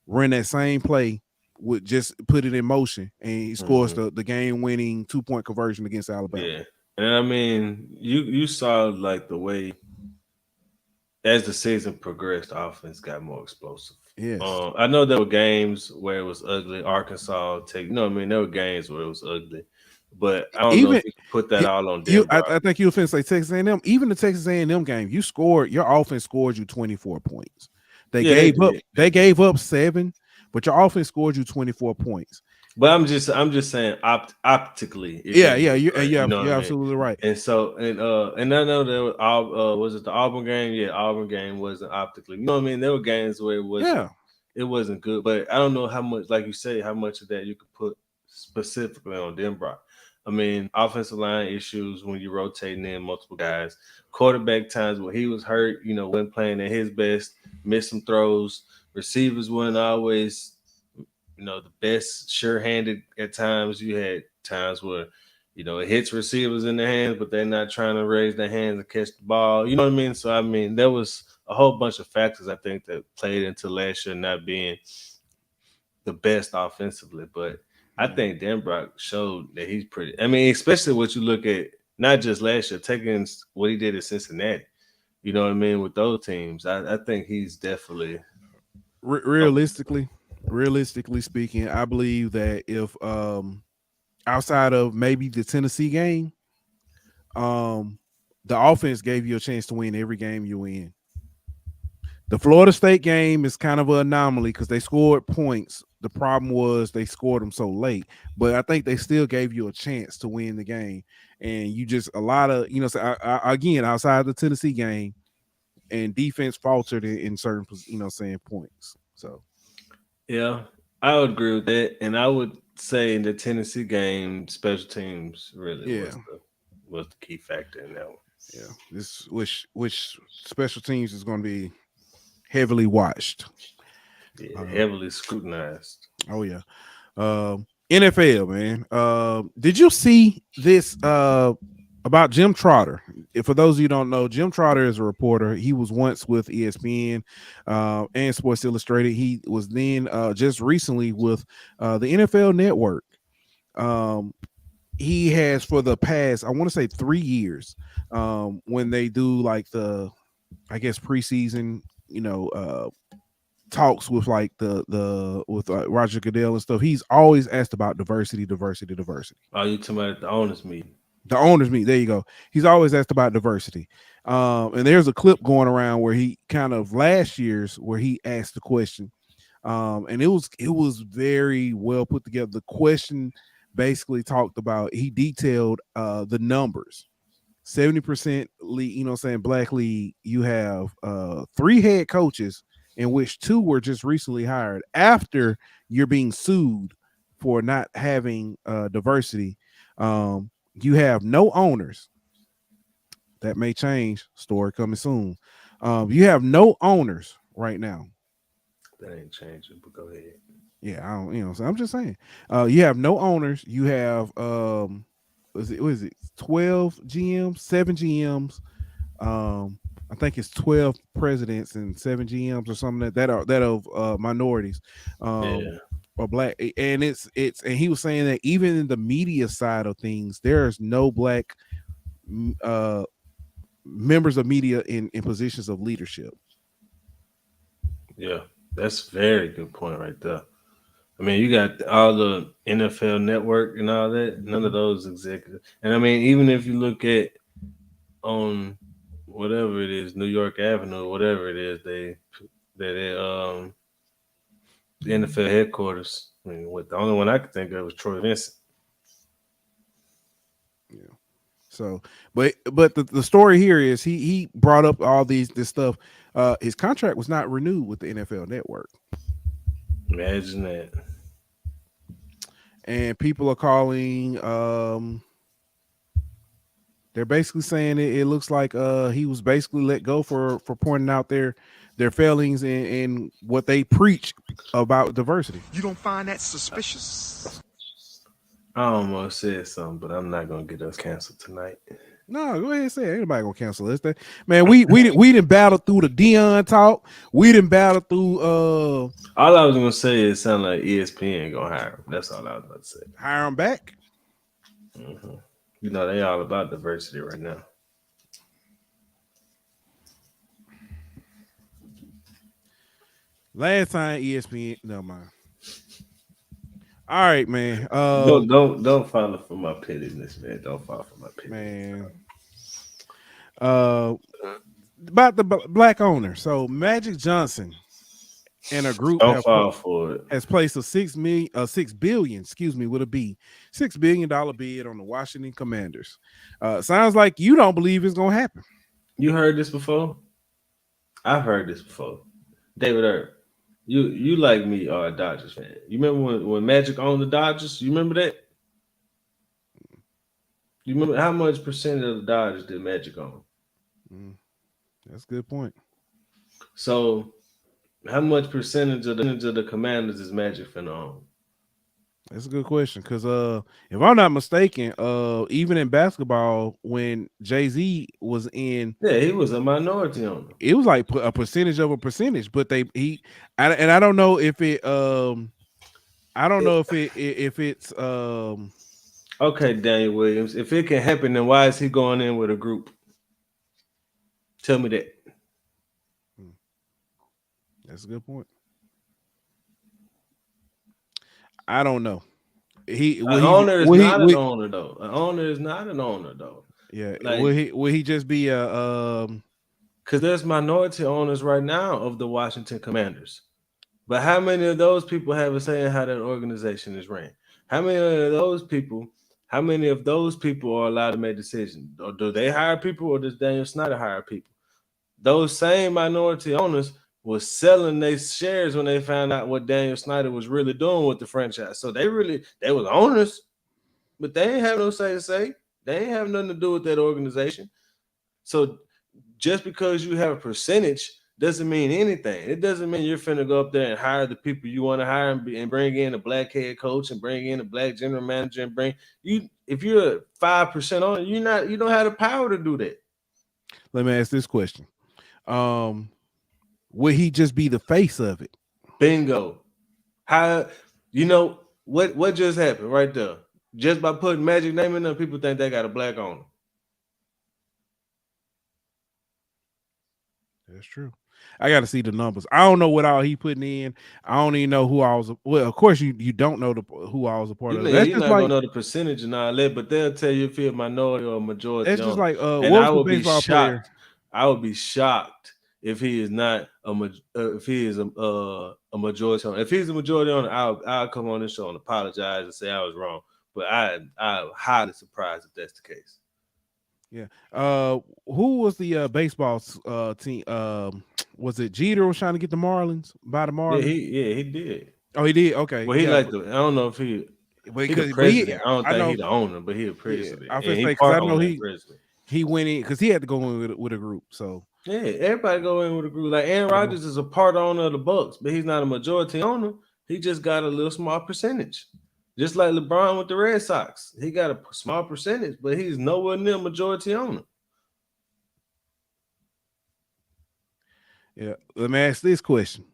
Run that same play, with just put it in motion, and he scores the game-winning 2-point conversion against Alabama." Yeah, and I mean, you saw like the way as the season progressed, the offense got more explosive. Yes. I know there were games where it was ugly. Arkansas, there were games where it was ugly. But I don't know if you can put that all on them. I think you were finna say Texas A&M. Even the Texas A&M game, your offense scored you 24 points. They gave up 7, but your offense scored you 24 points. But I'm just saying optically. You're absolutely right. And so and I know there was it the Auburn game? Yeah, Auburn game wasn't optically. You know what I mean? There were games where it wasn't good, but I don't know how much, like you say, how much of that you could put specifically on Denbrock. I mean, offensive line issues when you're rotating in multiple guys, quarterback times where he was hurt, wasn't playing at his best, missed some throws, receivers weren't always, the best sure-handed at times. You had times where, it hits receivers in their hands, but they're not trying to raise their hands and catch the ball. You know what I mean? So, I mean, there was a whole bunch of factors, I think, that played into last year not being the best offensively, but I think Denbrock showed that he's pretty. I mean, especially what you look at, not just last year, taking what he did at Cincinnati. You know what I mean? With those teams, I think he's definitely realistically speaking. I believe that if outside of maybe the Tennessee game, the offense gave you a chance to win every game you win. The Florida State game is kind of an anomaly because they scored points. The problem was they scored them so late, but I think they still gave you a chance to win the game. And you just again, outside the Tennessee game, and defense faltered in certain points. So, yeah, I would agree with that, and I would say in the Tennessee game, special teams really was the key factor in that one. Yeah, this which special teams is going to be heavily watched. Yeah, heavily scrutinized. Oh yeah. NFL, man. Did you see this about Jim Trotter? For those of you who don't know, Jim Trotter is a reporter. He was once with ESPN and Sports Illustrated. He was then just recently with the NFL Network. He has for the past, I want to say 3 years, when they do like the, I guess, preseason, talks with like with Roger Goodell and stuff. He's always asked about diversity. Oh, you talking about the owners meeting? The owners meeting. There you go. He's always asked about diversity. And there's a clip going around where he kind of last year's where he asked the question. And it was very well put together. The question basically talked about, he detailed the numbers. 70% league, you know what I'm saying, black league, you have 3 head coaches in which 2 were just recently hired after you're being sued for not having diversity. You have no owners. That may change. Story coming soon. You have no owners right now. That ain't changing, but go ahead. Yeah, I don't, you know, so I'm just saying. You have no owners. You have what is it 12 GMs, 7 GMs. I think it's 12 presidents and 7 GMs or something that are minorities. Or black, and it's and he was saying that even in the media side of things, there's no black members of media in positions of leadership. Yeah, that's a very good point right there. I mean, you got all the NFL Network and all that. None of those executives. And I mean, even if you look at on whatever it is, New York Avenue, whatever it is, the NFL headquarters. I mean, the only one I could think of was Troy Vincent. Yeah. So, but the story here is he brought up all this stuff. His contract was not renewed with the NFL Network. Imagine that. And people are calling. They're basically saying it looks like he was basically let go for pointing out their failings in what they preach about diversity. You don't find that suspicious? I almost said something, but I'm not gonna get us canceled tonight. No, go ahead and say it. Ain't nobody gonna cancel us. Man, we didn't battle through the Deion talk. We didn't battle through. All I was gonna say is it sounded like ESPN gonna hire him. That's all I was about to say. Hire him back. Mm-hmm. You know they all about diversity right now. Last time ESPN, no mind. All right, man. Don't follow for my pettiness, man. Don't follow for my pettiness, man. About the black owner. So Magic Johnson and a group don't fall for it. Has placed a $6 billion, with a B, $6 billion bid on the Washington Commanders. Sounds like you don't believe it's gonna happen. You heard this before? I've heard this before. David Earp. You like me are a Dodgers fan. You remember when Magic owned the Dodgers? You remember that? You remember how much percent of the Dodgers did Magic own? That's a good point. So, how much percentage of the Commanders is Magic finna own? That's a good question because if I'm not mistaken, even in basketball, when Jay-Z was in, he was a minority owner. It was like a percentage of a percentage, but I don't know if it if it's okay, Daniel Williams. If it can happen, then why is he going in with a group? Tell me that. That's a good point. I don't know. An owner is not an owner though. An owner is not an owner though. Yeah. Like, will he just be a because there's minority owners right now of the Washington Commanders. But how many of those people have a say in how that organization is ran? How many of those people are allowed to make decisions? Or do they hire people or does Daniel Snyder hire people? Those same minority owners was selling their shares when they found out what Daniel Snyder was really doing with the franchise. So they was owners, but they ain't have no say to say. They ain't have nothing to do with that organization. So just because you have a percentage doesn't mean anything. It doesn't mean you're finna go up there and hire the people you want to hire and bring in a black head coach and bring in a black general manager and if you're a 5% owner, you don't have the power to do that. Let me ask this question. Would he just be the face of it? Bingo. What just happened right there? Just by putting Magic name in there, people think they got a black owner. That's true. I got to see the numbers. I don't know what all he putting in. I don't even know who I was. Well, of course you don't know who I was a part of. That's just not gonna know the percentage and all that, but they'll tell you if you're a minority or a majority. That's just like and I would be shocked. Player? I would be shocked if he is not if he is a majority owner. If he's a majority owner, I'll come on this show and apologize and say I was wrong. But I'm highly surprised if that's the case. Yeah. Who was the baseball team? Was it Jeter was trying to get the Marlins by the Yeah, Marlins? he did. Oh, he did. Okay. Well, he Yeah. like the. I don't know if he the Because president. I don't I think know. he the owner, but he a Yeah. president, I was and gonna he say because I part know owner and president. he went in because he had to go in with a group. So Yeah, everybody go in with a group. Like Aaron Rodgers is a part owner of the Bucks, but he's not a majority owner. He just got a little small percentage. Just like LeBron with the Red Sox. He got a small percentage, but he's nowhere near majority owner. yeah. Let me ask this question.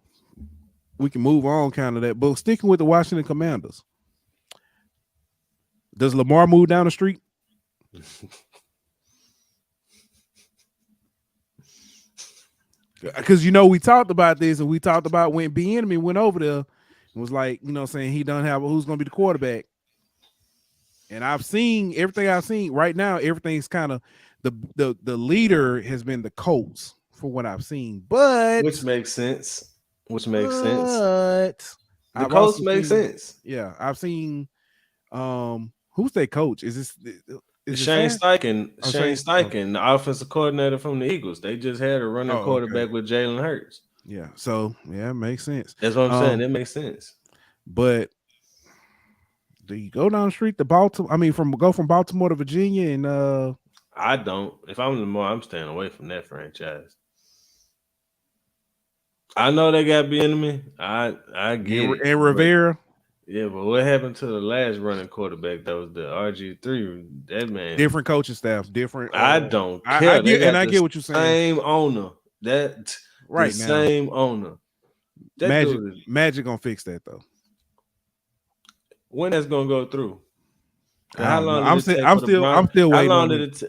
We can move on kind of that, but sticking with the Washington Commanders. Does Lamar move down the street? Because we talked about this, and we talked about when Bieniemy went over there and was like, saying he doesn't have who's going to be the quarterback. And I've seen everything I've seen right now. Everything's kind of the leader has been the Colts for what I've seen, but Which makes sense. The I've Colts make sense. Yeah, I've seen. Who's their coach? Is Shane Steichen? Oh, Shane Steichen, the offensive coordinator from the Eagles. They just had a running quarterback with Jalen Hurts. Yeah, so it makes sense. That's what I'm saying. It makes sense. But do you go down the street to Baltimore? I mean, from Baltimore to Virginia, and I don't. If I'm Lamar, I'm staying away from that franchise. I know they got Bieniemy. I get it. And Rivera. Yeah, but what happened to the last running quarterback? That was the RG3. That man, different coaching staff, different. I don't care. I get what you're saying. Same owner. That right the now. Same owner. That Magic gonna fix that though. When that's gonna go through? How long? I'm still waiting.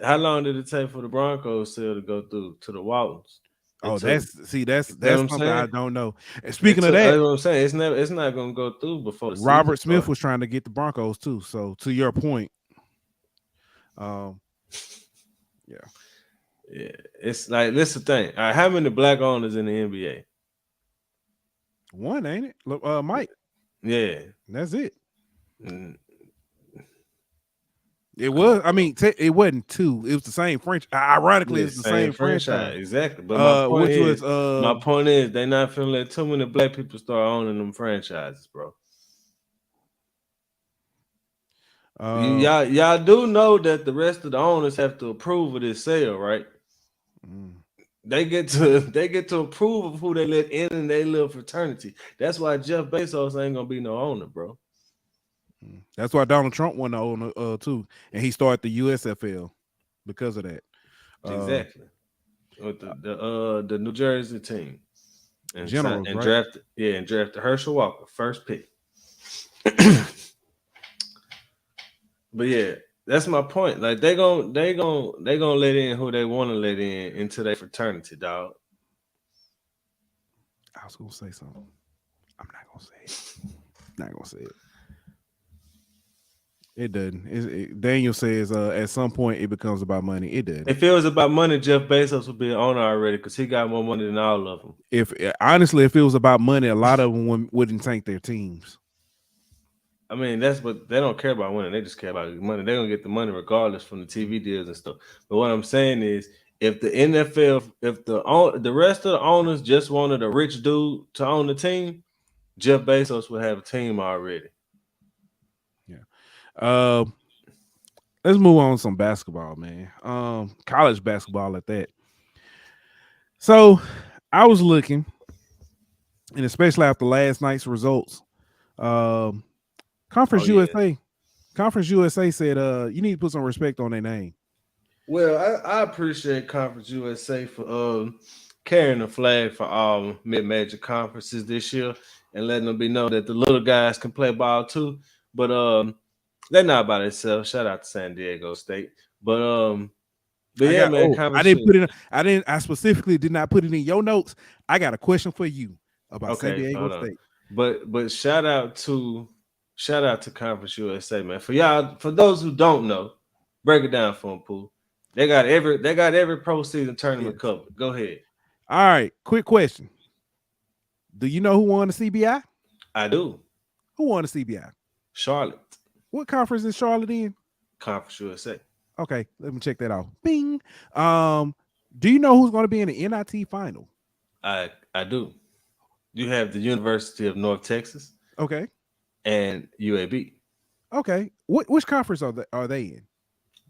How long did it take for the Broncos still to go through to the Waltons? That's something I don't know. And speaking of that, that's what I'm saying. It's not gonna go through before the Robert Smith was trying to get the Broncos too. So to your point, yeah. It's like this is the thing. All right, how many black owners in the NBA? One, ain't it? Mike. Yeah, that's it. It was. I mean, it wasn't two. It was the same franchise. Ironically, it's the same franchise. Exactly. But my point is, they not finna let too many black people start owning them franchises, bro. Y'all do know that the rest of the owners have to approve of this sale, right? They get to approve of who they let in and they little fraternity. That's why Jeff Bezos ain't gonna be no owner, bro. That's why Donald Trump won the owner too, and he started the USFL because of that. Exactly. With the New Jersey team and Generals, and right? drafted Herschel Walker, first pick. But yeah, that's my point. Like they gonna let in who they want to let in into their fraternity, dog. I was gonna say something. I'm not gonna say it. It doesn't. Daniel says at some point it becomes about money. It doesn't. If it was about money, Jeff Bezos would be an owner already because he got more money than all of them. If it was about money, a lot of them wouldn't tank their teams. I mean, that's what they don't care about winning. They just care about money. They're gonna get the money regardless from the TV deals and stuff. But what I'm saying is, if the NFL, if the rest of the owners just wanted a rich dude to own the team, Jeff Bezos would have a team already. Yeah. Let's move on to some basketball, man. College basketball at that. So I was looking, and especially after last night's results, Conference USA said you need to put some respect on their name. Well, I appreciate Conference USA for carrying the flag for all mid-major conferences this year and letting them be know that the little guys can play ball too. But they're not by themselves. Shout out to San Diego State. But yeah, man. I specifically did not put it in your notes. I got a question for you about San Diego State. But shout out to Conference USA, man. For y'all, for those who don't know, break it down for them, Pooh. They got every postseason tournament covered. Go ahead. All right, quick question. Do you know who won the CBI? I do. Who won the CBI? Charlotte. What conference is Charlotte in? Conference USA. Okay, let me check that out. Bing. Do you know who's going to be in the NIT final? I do. You have the University of North Texas Okay. and UAB. Okay. Which conference are they in?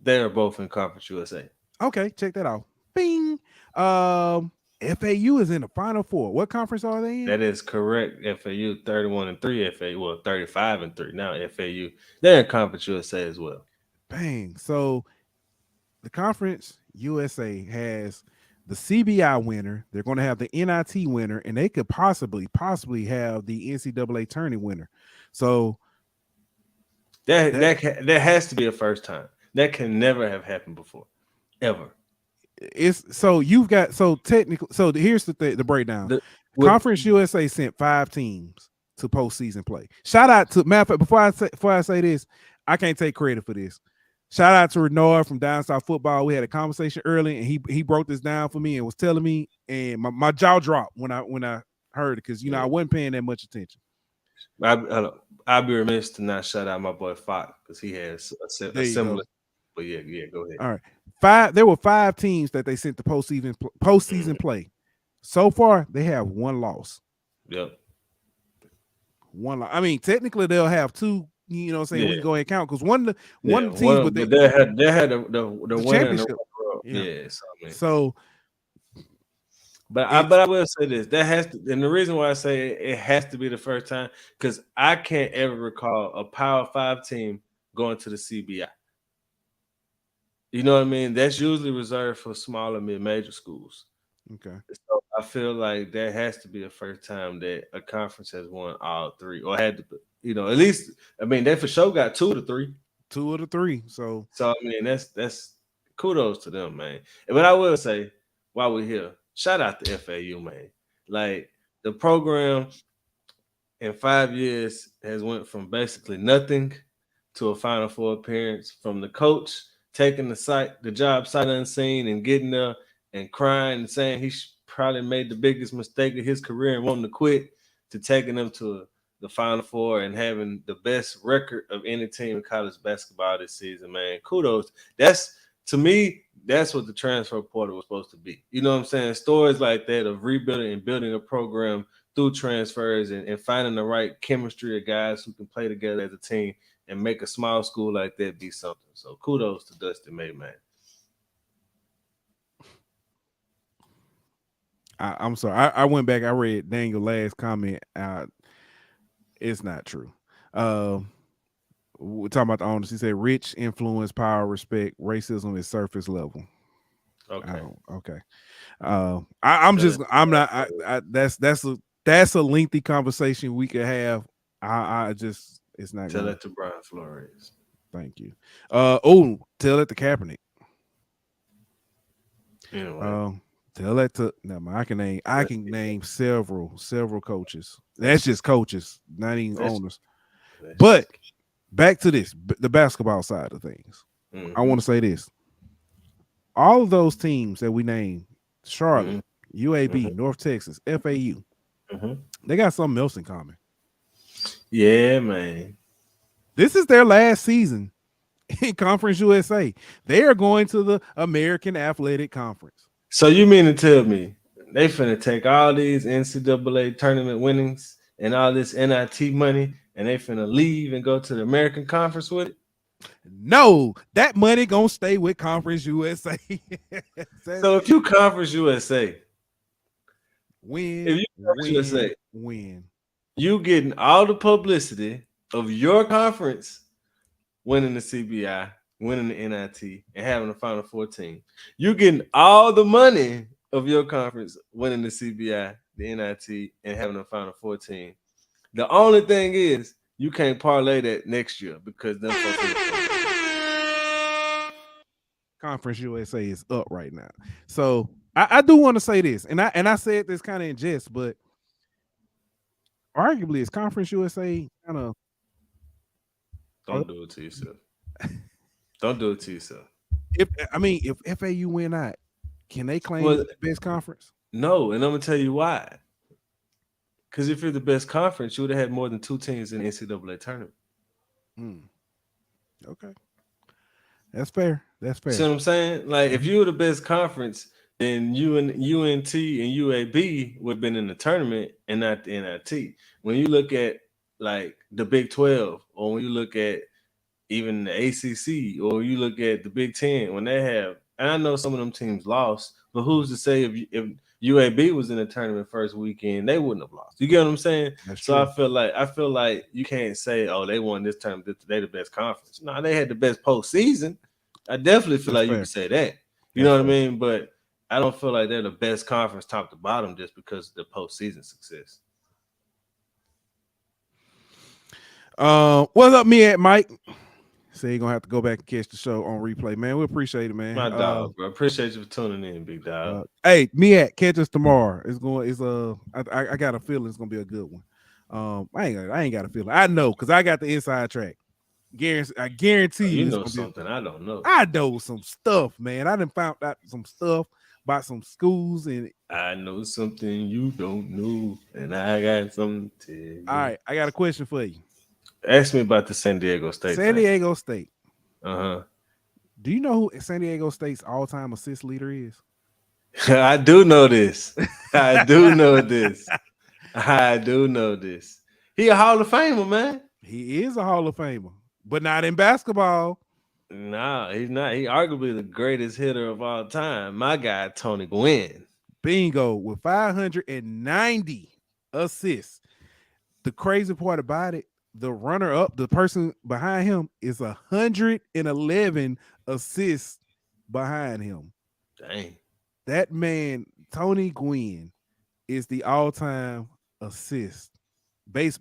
They are both in Conference USA. Okay, check that out. Bing. FAU is in the Final Four. What conference are they in? That is correct. FAU 31-3. FAU 35-3. Now FAU. They're in Conference USA as well. Bang. So the Conference USA has the CBI winner. They're going to have the NIT winner, and they could possibly have the NCAA tourney winner. So that has to be a first time. That can never have happened before, ever. It's so you've got so technically. So here's the breakdown. Conference USA sent 5 teams to postseason play. Shout out to matter of fact, before I say this, I can't take credit for this. Shout out to Renard from Down South Football. We had a conversation early, and he broke this down for me and was telling me, and my jaw dropped when I heard it because I wasn't paying that much attention. I'd be remiss to not shout out my boy Fox because he has a similar. But yeah, go ahead. All right, there were 5 teams that they sent to postseason play. So far, they have 1 loss. Yep. 1 loss. I mean, technically, they'll have 2. You know what I'm saying? We can go ahead and count because one of the teams, but they had the winner in the world. So, but I will say this: that has to, and the reason why I say it has to be the first time because I can't ever recall a Power 5 team going to the CBI. You know what I mean? That's usually reserved for smaller mid-major schools. Okay. So I feel like that has to be the first time that a conference has won all 3 or had to, at least, I mean, they for sure got 2 of the 3. 2 of the 3. So I mean, that's kudos to them, man. But I will say, while we're here, shout out to FAU, man. Like the program in 5 years has went from basically nothing to a Final Four appearance, from the coach taking the job sight unseen and getting there and crying and saying he probably made the biggest mistake of his career and wanting to quit, to taking them to the Final Four and having the best record of any team in college basketball this season, man. Kudos. To me, that's what the transfer portal was supposed to be. You know what I'm saying? Stories like that of rebuilding and building a program through transfers and finding the right chemistry of guys who can play together as a team and make a small school like that be something. So kudos to Dusty May, man. I'm sorry. I went back. I read Daniel's last comment. It's not true. We're talking about the owners. He said, "Rich, influence, power, respect, racism is surface level." Okay. Okay. I'm not. That's a lengthy conversation we could have. It's not. Tell it to Brian Flores. Thank you. Tell it to Kaepernick. Anyway. Tell that to I can name several coaches. That's just coaches, not even owners. But back to this, the basketball side of things. I want to say this. All of those teams that we named, Charlotte, UAB, North Texas, FAU, they got something else in common. Yeah, man. This is their last season in Conference USA. They are going to the American Athletic Conference. So you mean to tell me they finna take all these NCAA tournament winnings and all this NIT money and they finna leave and go to the American Conference with it? No, that money gonna stay with Conference USA. So if you Conference USA, win, you getting all the publicity of your conference winning the CBI, winning the NIT, and having a Final Four team. You getting all the money of your conference winning the CBI, the NIT, and having a Final Four team. The only thing is you can't parlay that next year because them Conference USA is up right now. So I do want to say this, and I said this kind of in jest, but arguably is Conference USA kind of. Don't do it to yourself. Don't do it to yourself. If FAU win out, can they claim the best conference? No, and I'm gonna tell you why. Because if you're the best conference, you would have had more than 2 teams in the NCAA tournament. Okay. That's fair. That's See fair. what I'm saying? Like, if you were the best conference, then UNT and UAB would have been in the tournament and not the NIT. When you look at like the Big 12, or when you look at even the ACC, or you look at the Big 10, when they have, and I know some of them teams lost, but who's to say if UAB was in the tournament first weekend, they wouldn't have lost. You get what I'm saying? That's So true. I feel like you can't say, oh, they won this tournament, they the best conference. No, they had the best postseason. I definitely feel That's like you fair. can say that. You That's know what I fair. mean? But I don't feel like they're the best conference top to bottom just because of the postseason success. What's up, me at Mike? So you're gonna have to go back and catch the show on replay, man. We appreciate it, man. My dog, bro. Appreciate you for tuning in, big dog. Hey, me at catch us tomorrow. I got a feeling it's gonna be a good one. I ain't got a feeling. I know because I got the inside track. I guarantee you, You it's know gonna something I don't know. I know some stuff, man. I done found out some stuff about some schools and I know something you don't know, and I got something to tell you. all right. I got a question for you. Ask me about the San Diego State. San Diego State. Uh-huh. Do you know who San Diego State's all-time assist leader is? I do know this. I do know this. I do know this. He a Hall of Famer, man. He is a Hall of Famer, but not in basketball. Nah, he's not. He arguably the greatest hitter of all time. My guy, Tony Gwynn. Bingo, with 590 assists. The crazy part about it, the runner-up, the person behind him, is 111 assists behind him. Dang. That man, Tony Gwynn, is the all-time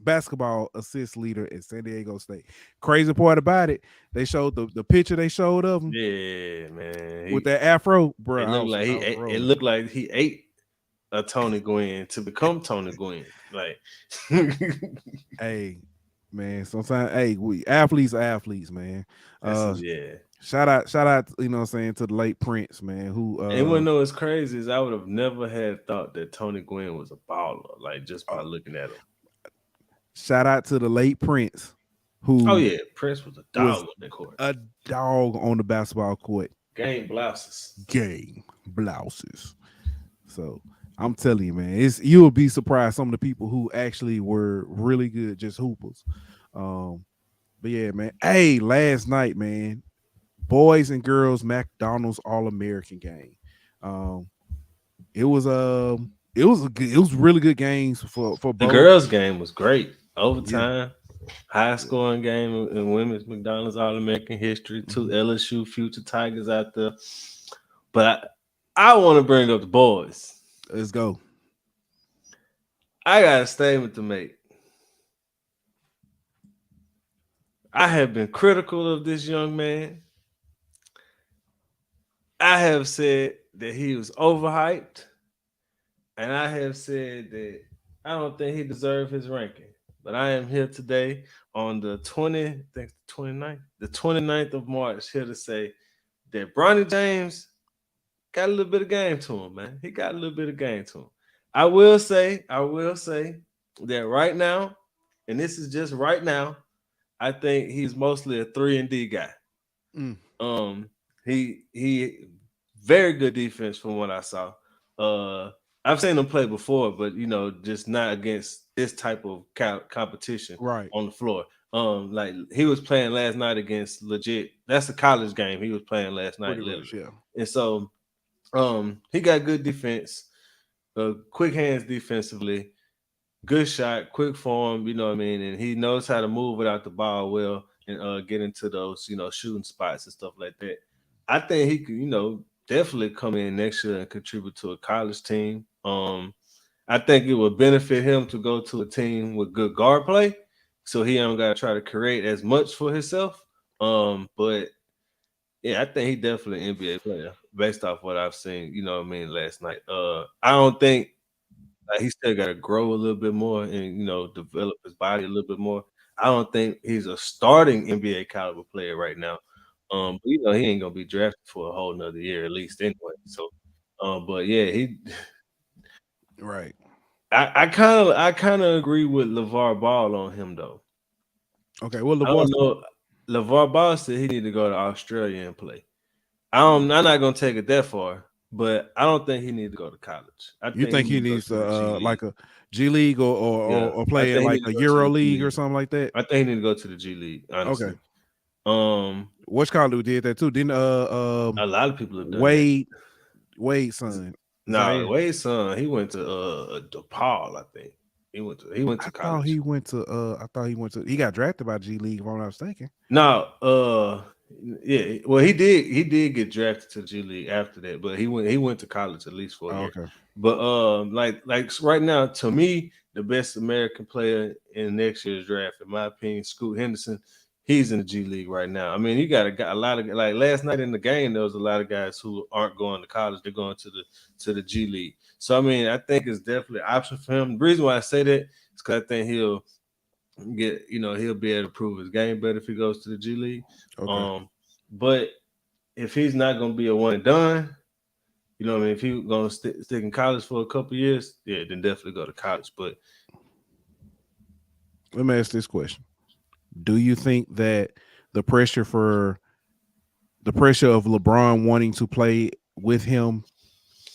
basketball assist leader at San Diego State. Crazy part about it, they showed the picture they showed of him. Yeah, man. With that afro, bro. It looked like he ate a Tony Gwynn to become Tony Gwynn. Like, hey, man. Sometimes, we athletes are athletes, man. yeah. Shout out, you know what I'm saying, to the late Prince, man. Who and what know what's crazy is I would have never had thought that Tony Gwynn was a baller, like just by looking at him. Shout out to the late Prince, who oh yeah, Prince was a dog on the court. A dog on the basketball court. Game blouses. So I'm telling you, man, you will be surprised some of the people who actually were really good, just hoopers. But yeah, man. Hey, last night, man, boys and girls McDonald's All-American game. It was really good games for both. The girls' game was great. Overtime, high scoring game in women's McDonald's All-American history. 2 LSU future Tigers out there. But I want to bring up the boys. Let's go. I got a statement to make. I have been critical of this young man. I have said that he was overhyped. And I have said that I don't think he deserved his ranking. But I am here today on the 29th of March, here to say that Bronny James got a little bit of game to him, man. He got a little bit of game to him. I will say that right now, and this is just right now, I think he's mostly a 3-and-D guy. He very good defense from what I saw. I've seen him play before, but just not against this type of competition on the floor. Like he was playing last night against legit. That's a college game. He was playing last night, and so he got good defense, quick hands defensively, good shot, quick form. You know what I mean, and he knows how to move without the ball well and get into those shooting spots and stuff like that. I think he could definitely come in next year and contribute to a college team. I think it would benefit him to go to a team with good guard play, so he don't got to try to create as much for himself. But yeah, I think he definitely an NBA player based off what I've seen. Last night. I don't think he still got to grow a little bit more and develop his body a little bit more. I don't think he's a starting NBA caliber player right now. But he ain't gonna be drafted for a whole nother year at least anyway. So, but yeah, he right. I kind of agree with LeVar Ball on him though. Okay, well, I don't know. LeVar Ball said he need to go to Australia and play. I'm not gonna take it that far, but I don't think he need to go to college. I You think he think he need to go needs to the G to League. like a G League Yeah, or I play in think he like need a to go to Euro the G League or League. something like that? I think he need to go to the G League. Honestly, Okay. Which Carlo did that too? Didn't a lot of people have done Wade's son? No, Wade's son, he went to DePaul, I think. He went to I college. thought he went to he got drafted by G League, if I'm not mistaken. No, yeah, well, he did get drafted to the G League after that, but he went to college at least for a year. Okay. But like right now, to me, the best American player in next year's draft, in my opinion, Scoot Henderson. He's in the G League right now. I mean, you got a lot of, like, last night in the game, there was a lot of guys who aren't going to college. They're going to the G League. So I mean, I think it's definitely an option for him. The reason why I say that is because I think he'll be able to prove his game better if he goes to the G League. Okay. But if he's not going to be a one and done, you know what I mean? If he's going to stick in college for a couple of years, yeah, then definitely go to college. But let me ask this question. Do you think that the pressure of LeBron wanting to play with him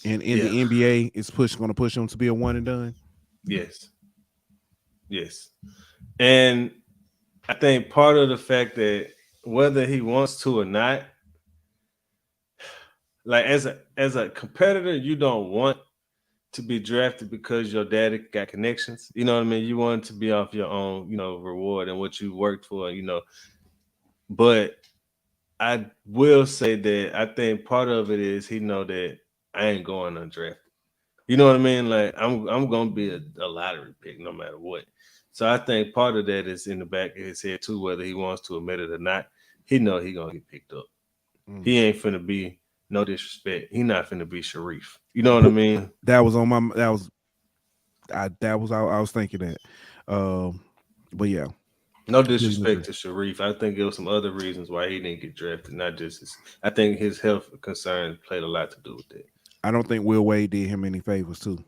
and in the NBA is going to push him to be a one and done? Yes. And I think part of the fact that whether he wants to or not, like as a competitor, you don't want to be drafted because your daddy got connections. You know what I mean? You want to be off your own, reward and what you worked for, But I will say that I think part of it is he know that I ain't going undrafted. You know what I mean? Like I'm gonna be a lottery pick no matter what. So I think part of that is in the back of his head too, whether he wants to admit it or not. He know he gonna get picked up. He ain't finna be, no disrespect, he not finna be Sharif. You know what I mean? I was thinking that. But yeah. No disrespect to Sharif. I think there was some other reasons why he didn't get drafted, not just I think his health concerns played a lot to do with that. I don't think Will Wade did him any favors too.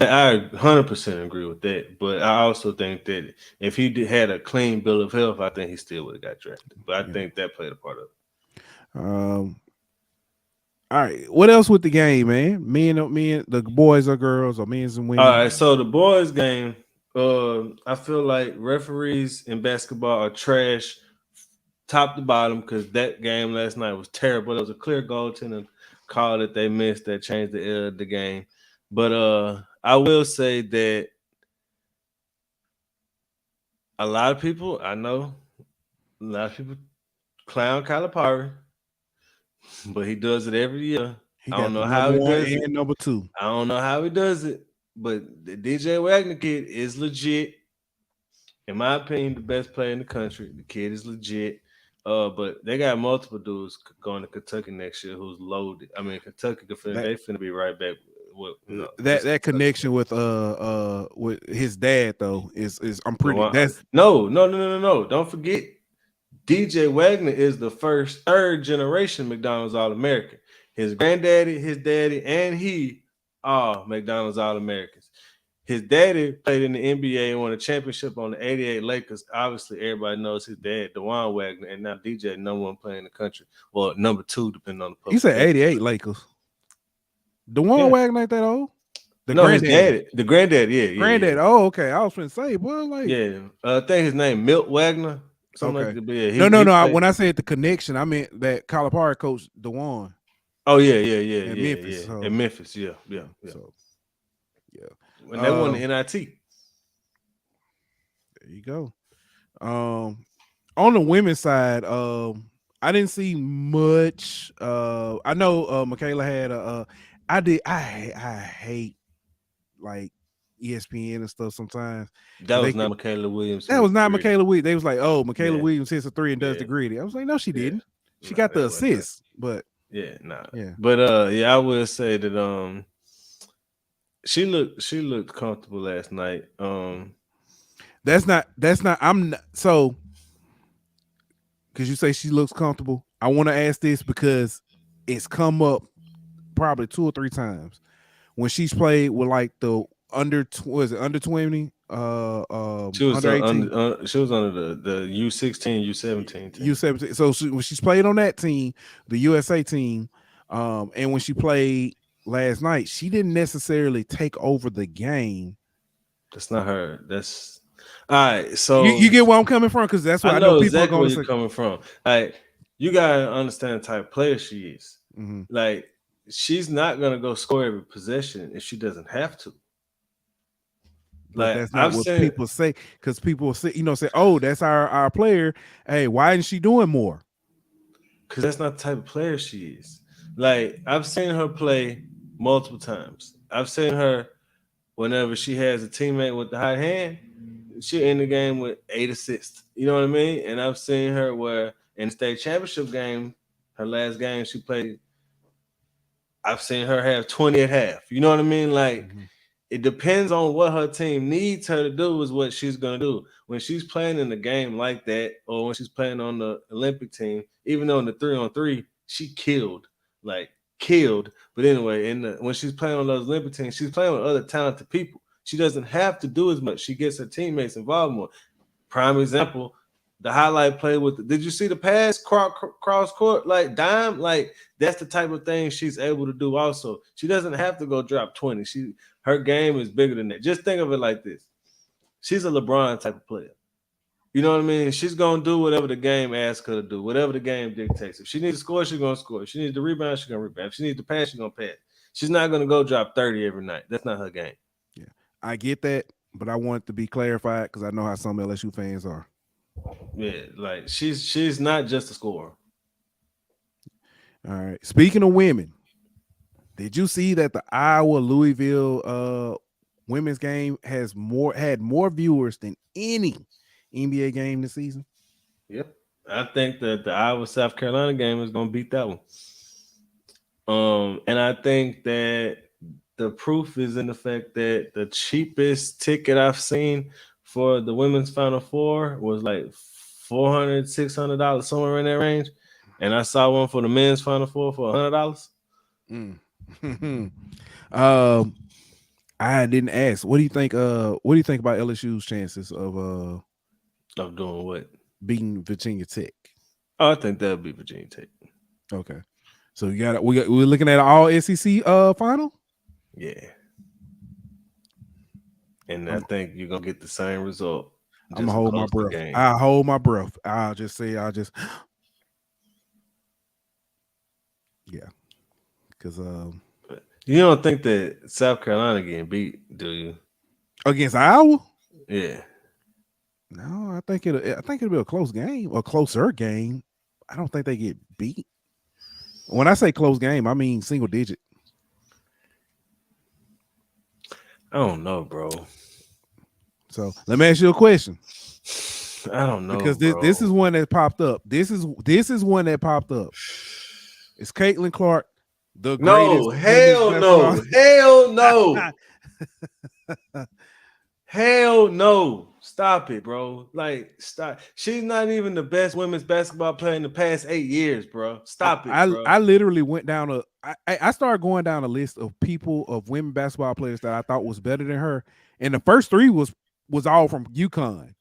I 100% agree with that, but I also think that if he had a clean bill of health, I think he still would have got drafted. But I think that played a part of it. All right, what else with the game, man? Men, the boys or girls or men's and women? All right, so the boys game, I feel like referees in basketball are trash, top to bottom, because that game last night was terrible. There was a clear goaltending call that they missed that changed the game. But I will say that a lot of people clown Calipari, but he does it every year. I don't know how he does it. Number two. I don't know how he does it, but the DJ Wagner kid is legit. In my opinion, the best player in the country. The kid is legit. But they got multiple dudes going to Kentucky next year who's loaded. I mean, Kentucky, they finna be right back. That connection with his dad though is I'm pretty. No. Don't forget, DJ Wagner is the third generation McDonald's All-American. His granddaddy, his daddy, and he are McDonald's All-Americans. His daddy played in the NBA and won a championship on the '88 Lakers. Obviously, everybody knows his dad, DeJuan Wagner, and now DJ, number one player in the country. Well, number two, depending on the public. You said '88 Lakers. DeJuan Wagner ain't that old? His daddy. The granddad, yeah. Granddad. Oh, okay. I was going to say, well, like, yeah. I think his name Milt Wagner. Something like that. Yeah, no. When I said the connection, I meant that Calipari coached DeJuan. Oh yeah. Memphis. So. In Memphis, yeah. So, yeah. When they won the NIT. There you go. On the women's side, I didn't see much. I know Michaela had I hate like ESPN and stuff sometimes. That was not Michaela Williams. That was not Michaela Williams. They was like, oh, Michaela Williams hits a three and does the gritty. I was like, no, she didn't. She got the assist, but yeah. But I will say that she looked comfortable last night. That's not I'm not, so because you say she looks comfortable. I want to ask this because it's come up probably 2 or 3 times when she's played with like the under 20? She was under 18. She was under the U16, U17 team. U17. So when she's played on that team, the USA team, and when she played last night, she didn't necessarily take over the game. That's not her. That's all right. So you get where I'm coming from, because that's what I know people exactly are where going to you're say. coming from. Like, you gotta understand the type of player she is. Mm-hmm. Like, she's not gonna go score every possession if she doesn't have to. But Like, that's not what people say, because people say, oh, that's our player. Hey, why isn't she doing more? Because that's not the type of player she is. Like, I've seen her play multiple times. I've seen her whenever she has a teammate with the hot hand, she end the game with 8 assists. You know what I mean? And I've seen her where in the state championship game, her last game she played, I've seen her have 20 at half. You know what I mean? Like, it depends on what her team needs her to do is what she's going to do. When she's playing in a game like that, or when she's playing on the Olympic team, even though in the 3-on-3, she killed. But anyway, when she's playing on those Olympic teams, she's playing with other talented people. She doesn't have to do as much. She gets her teammates involved more. Prime example, the highlight play did you see the pass cross court, like dime? Like, that's the type of thing she's able to do also. She doesn't have to go drop 20. Her game is bigger than that. Just think of it like this. She's a LeBron type of player. You know what I mean? She's going to do whatever the game asks her to do, whatever the game dictates. If she needs to score, she's going to score. If she needs to rebound, she's going to rebound. If she needs to pass, she's going to pass. She's not going to go drop 30 every night. That's not her game. Yeah, I get that, but I want it to be clarified because I know how some LSU fans are. Yeah, like she's not just a scorer. All right. Speaking of women, did you see that the Iowa-Louisville women's game had more viewers than any NBA game this season? Yep. I think that the Iowa-South Carolina game is going to beat that one. And I think that the proof is in the fact that the cheapest ticket I've seen for the women's Final Four was like $400, $600, somewhere in that range. And I saw one for the men's Final Four for $100. I didn't ask. What do you think? What do you think about LSU's chances of doing what? Beating Virginia Tech? Oh, I think that'll be Virginia Tech. Okay, so we're looking at an all SEC final. Yeah, and I think you're gonna get the same result. I'm gonna hold my breath. I'll hold my breath. I'll just yeah, because you don't think that South Carolina getting beat, do you? Against Iowa? Yeah. No, I think it'll be a close game, a closer game. I don't think they get beat. When I say close game, I mean single digit. I don't know, bro. So let me ask you a question. I don't know, because this is one that popped up. This is one that popped up. It's Caitlin Clark. The no, hell no, hell no, hell no. Stop it, bro. Like, stop. She's not even the best women's basketball player in the past 8 years, bro. Stop it, bro. I literally went down I started going down a list of women basketball players that I thought was better than her. And the first three was all from UConn.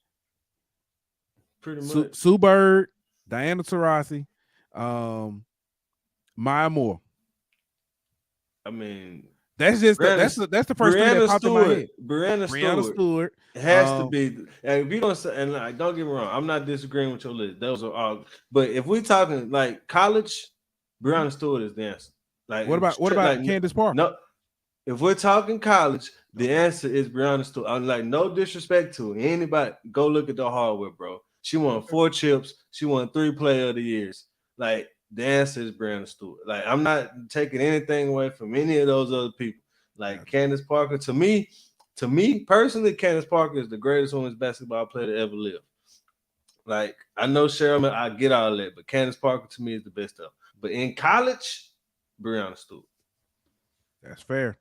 Pretty much. Sue Bird, Diana Taurasi, Maya Moore. I mean, that's just that's the first thing that popped in my head. Brianna Stewart has to be. If you don't say, and like, don't get me wrong, I'm not disagreeing with your list. Those are all. But if we're talking like college, Brianna Stewart is the answer. Like, what about like, Candace Parker? No, if we're talking college, the answer is Brianna Stewart. I'm like, no disrespect to anybody. Go look at the hardware, bro. She won 4 chips. She won 3 Player of the Years. Like, the answer is Brianna Stewart. Like, I'm not taking anything away from any of those other people. Like, Candace Parker, to me personally, Candace Parker is the greatest women's basketball player to ever live. Like, I know Cheryl, I get all that, but Candace Parker to me is the best of them. But in college, Brianna Stewart. That's fair.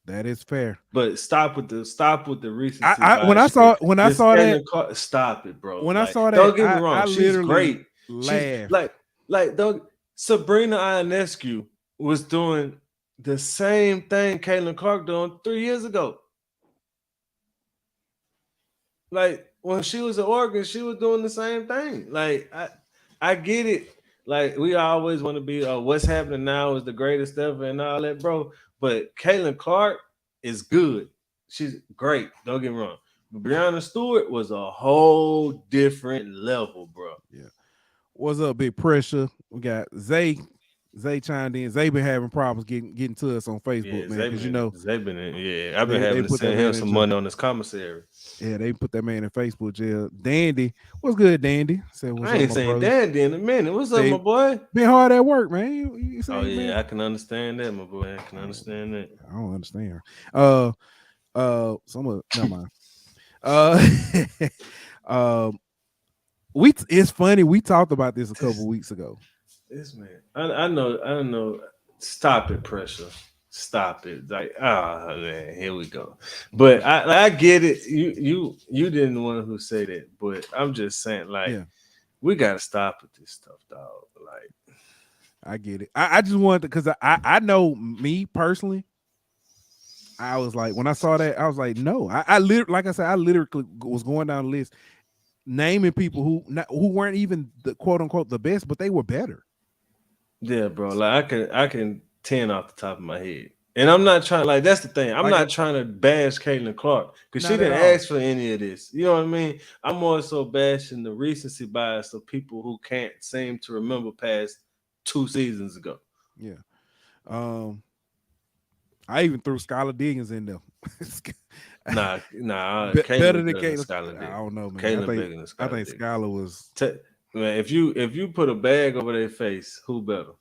That is fair. But stop with the recency. When I saw that, stop it, bro. When I saw that, don't get me wrong, she's great. She's like Sabrina Ionescu was doing the same thing Caitlin Clark doing 3 years ago. like when she was at Oregon, she was doing the same thing. Like I get it. Like we always want to be, what's happening now is the greatest ever and all that, bro. But Caitlin Clark is good. She's great. Don't get me wrong. But Brianna Stewart was a whole different level, bro. Yeah. What's up, Big Pressure? We got Zay. Zay chimed in. Zay been having problems getting to us on Facebook, man. Because you know they've been in, I've been having to send him some money on this commissary. Yeah, they put that man in Facebook jail. Dandy, what's good, Dandy? Said, I ain't saying Dandy in a minute. What's up, my boy? Been hard at work, man. You oh yeah, man? I can understand that, my boy. I can understand that. I don't understand. Some of never mind. It's funny. We talked about this a couple weeks ago. This man, I know. Stop it, Pressure. Stop it. Like, man, here we go. But I get it. You didn't want who say that, but I'm just saying, like, we gotta stop with this stuff, dog. Like, I get it. I just wanted to, because I know me personally. I was like, when I saw that, I was like, no. I literally was going down the list, naming people who weren't even the quote unquote the best, but they were better. Yeah, bro. Like I can 10 off the top of my head. And I'm not trying, like, that's the thing. I'm not trying to bash Caitlin Clark because she didn't ask for any of this. You know what I mean? I'm more so bashing the recency bias of people who can't seem to remember past 2 seasons ago. Yeah. I even threw Skylar Diggins in there. Nah. Better than Caitlin. Skylar I don't know, man. I think Skylar was. Man, if you put a bag over their face, who better?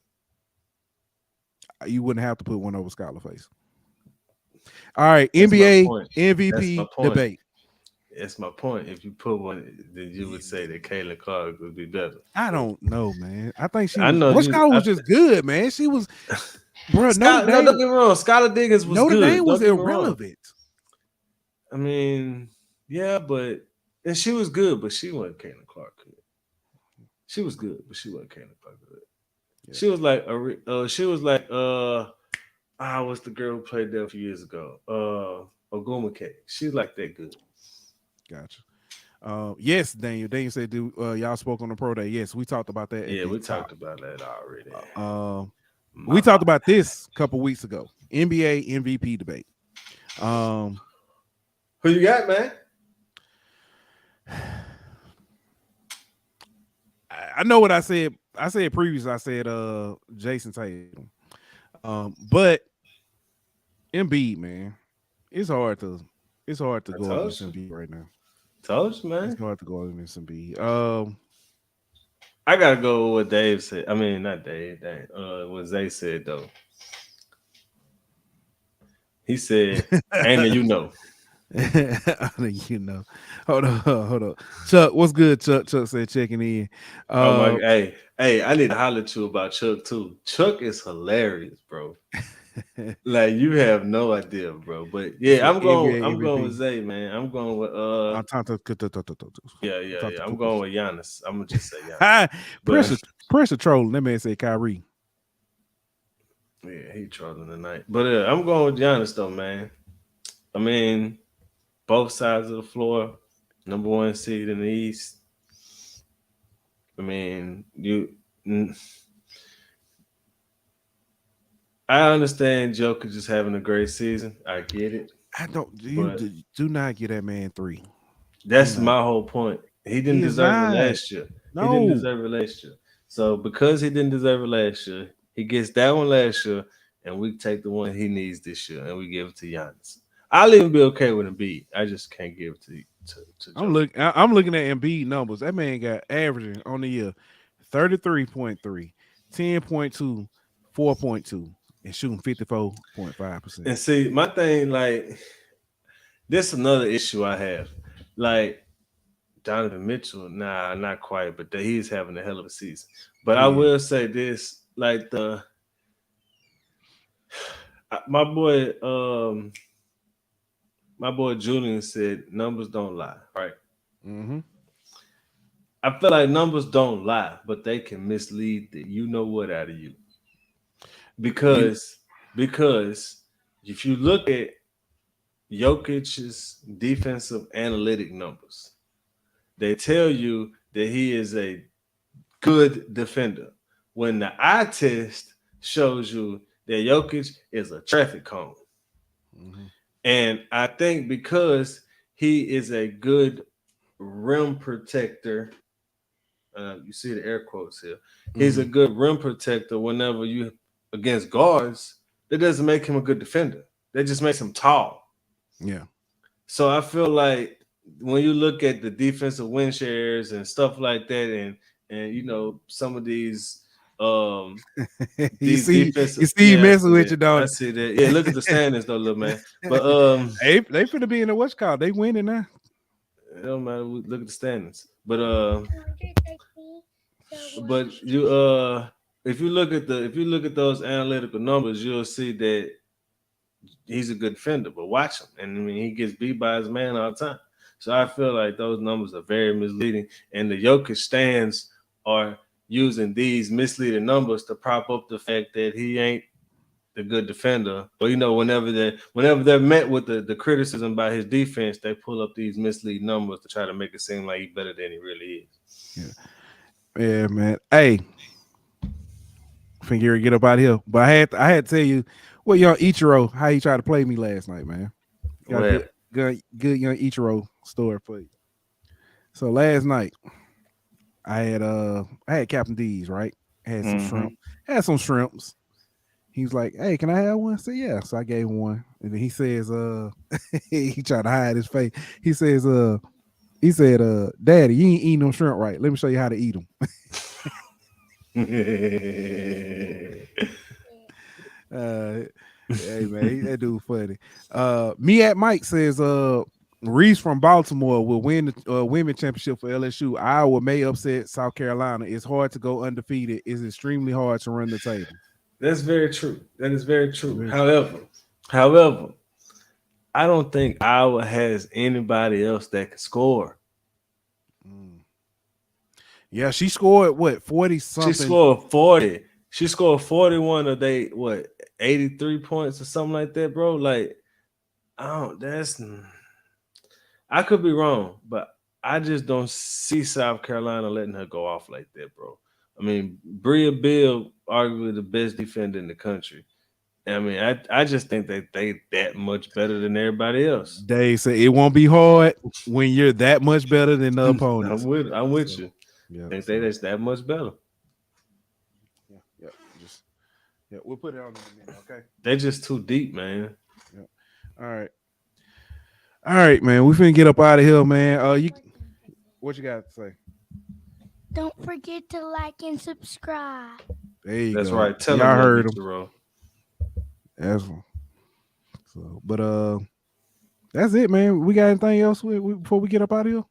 You wouldn't have to put one over Skylar's face. All right, NBA MVP debate. That's my point. If you put one, then you would say that Caitlin Clark would be better. I don't know, man. I think she. Skylar was just good, man. She was. Bro, don't get me wrong. Skylar Diggins was good. Notre Dame was irrelevant. I mean, yeah, and she was good, but she wasn't Caitlin Clark good. She was good, but she wasn't Caitlin Clark good. Yeah. She was like what's the girl who played there a few years ago? Ogumake. She's like that good. Gotcha. Yes, Daniel. Daniel said, y'all spoke on the pro day. Yes, we talked about that. Yeah, we talked about that already. We talked about this a couple weeks ago. NBA MVP debate. Who you got, man? I know what I said. I said previously. I said Jason Tatum. But Embiid, man, it's hard to go against Embiid right now. Told you, man. It's hard to go against Embiid. I gotta go with what Dave said. I mean, not Dave. What Zay said though. He said, "Ain't you know." You know. Hold on. Chuck, what's good, Chuck? Chuck said checking in. Hey, I need to holler at you about Chuck too. Chuck is hilarious, bro. Like, you have no idea, bro. But yeah, I'm going with Zay, man. I'm going with yeah. I'm going with Giannis. I'm gonna just say Giannis. Pressure trolling. That man said Kyrie. Yeah, he trolling tonight. But I'm going with Giannis though, man. I mean, both sides of the floor, number 1 seed in the East. I mean, I understand Joker just having a great season. I get it. Do not get that man 3. That's my whole point. He didn't deserve it last year. No. He didn't deserve it last year. So because he didn't deserve it last year, he gets that one last year, and we take the one he needs this year, and we give it to Giannis. I'll even be okay with Embiid. I just can't give it to I'm looking at Embiid numbers. That man got averaging on the year 33.3, 10.2, 4.2, and shooting 54.5%. And see, my thing, like, this is another issue I have. Like, Donovan Mitchell, nah, not quite, but he's having a hell of a season. But I will say this, like, my boy Julian said numbers don't lie, right? Mm-hmm. I feel like numbers don't lie, but they can mislead the you know what out of you. Because if you look at Jokic's defensive analytic numbers. They tell you that he is a good defender, when the eye test shows you that Jokic is a traffic cone. Mm-hmm. And I think because he is a good rim protector, you see the air quotes here. He's a good rim protector whenever you against guards. That doesn't make him a good defender. That just makes him tall. Yeah. So I feel like when you look at the defensive win shares and stuff like that, and you know, some of these you see messing with you, dog. I see that. Yeah, look at the standings though, little man. But they finna be in the what's called. They winning now. It don't matter. Look at the standings. But you if you look at those analytical numbers, you'll see that he's a good defender. But watch him, and I mean he gets beat by his man all the time. So I feel like those numbers are very misleading, and the Jokic stands are using these misleading numbers to prop up the fact that he ain't the good defender. But you know, whenever they're met with the criticism by his defense, they pull up these misleading numbers to try to make it seem like he's better than he really is. Yeah, man. Hey, Fingeri, get up out of here. But I had to tell you, well, young Ichiro, how he tried to play me last night, man. Got good young Ichiro story for you. So last night, I had Captain D's, right? Had some shrimp. Had some shrimps. He was like, "Hey, can I have one?" I said, "Yeah." So I gave him one. And then he says, he tried to hide his face. He said, "Daddy, you ain't eating no shrimp right. Let me show you how to eat them." Hey man, that dude funny. Me at Mike says, Reese from Baltimore will win the women's championship for LSU. Iowa may upset South Carolina. It's hard to go undefeated. It's extremely hard to run the table. That's very true. That is very true. However, I don't think Iowa has anybody else that can score. Yeah, she scored what, 40 something? She scored 40. She scored 41 of 83 points or something like that, bro. Like, I could be wrong, but I just don't see South Carolina letting her go off like that, bro. I mean, Bria Bill, arguably the best defender in the country. I mean, I just think that they that much better than everybody else. They say it won't be hard when you're that much better than the opponents. I'm with you. Yeah, they say that's that much better. Yeah, we'll put it on in a minute, okay? They're just too deep, man. Yeah. All right, man. We finna get up out of here, man. What you got to say? Don't forget to like and subscribe. There you That's go. right. Tell y'all them heard him. Bro. That's one. So, but that's it, man. We got anything else before we get up out of here?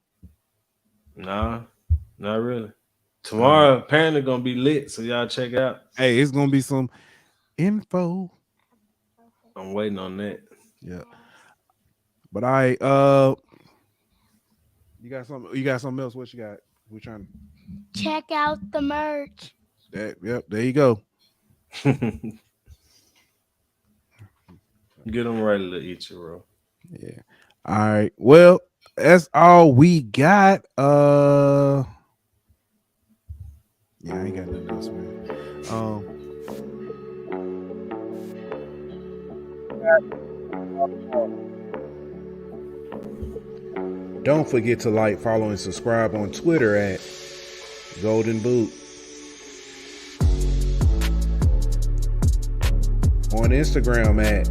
Nah, not really. Tomorrow apparently gonna be lit, so y'all check out. Hey, it's gonna be some info. I'm waiting on that. Yeah. But you got something else? What you got? We're trying to check out the merch. Yep, there you go. Get them ready to eat you, bro. Yeah. All right. Well, that's all we got. Yeah, I ain't got nothing else, man. Don't forget to like, follow, and subscribe on Twitter at Golden Boot. On Instagram at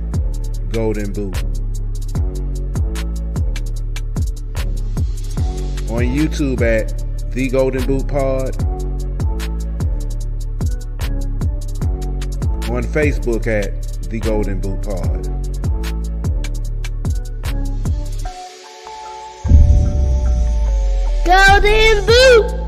Golden Boot. On YouTube at The Golden Boot Pod. On Facebook at The Golden Boot Pod. Golden Boot!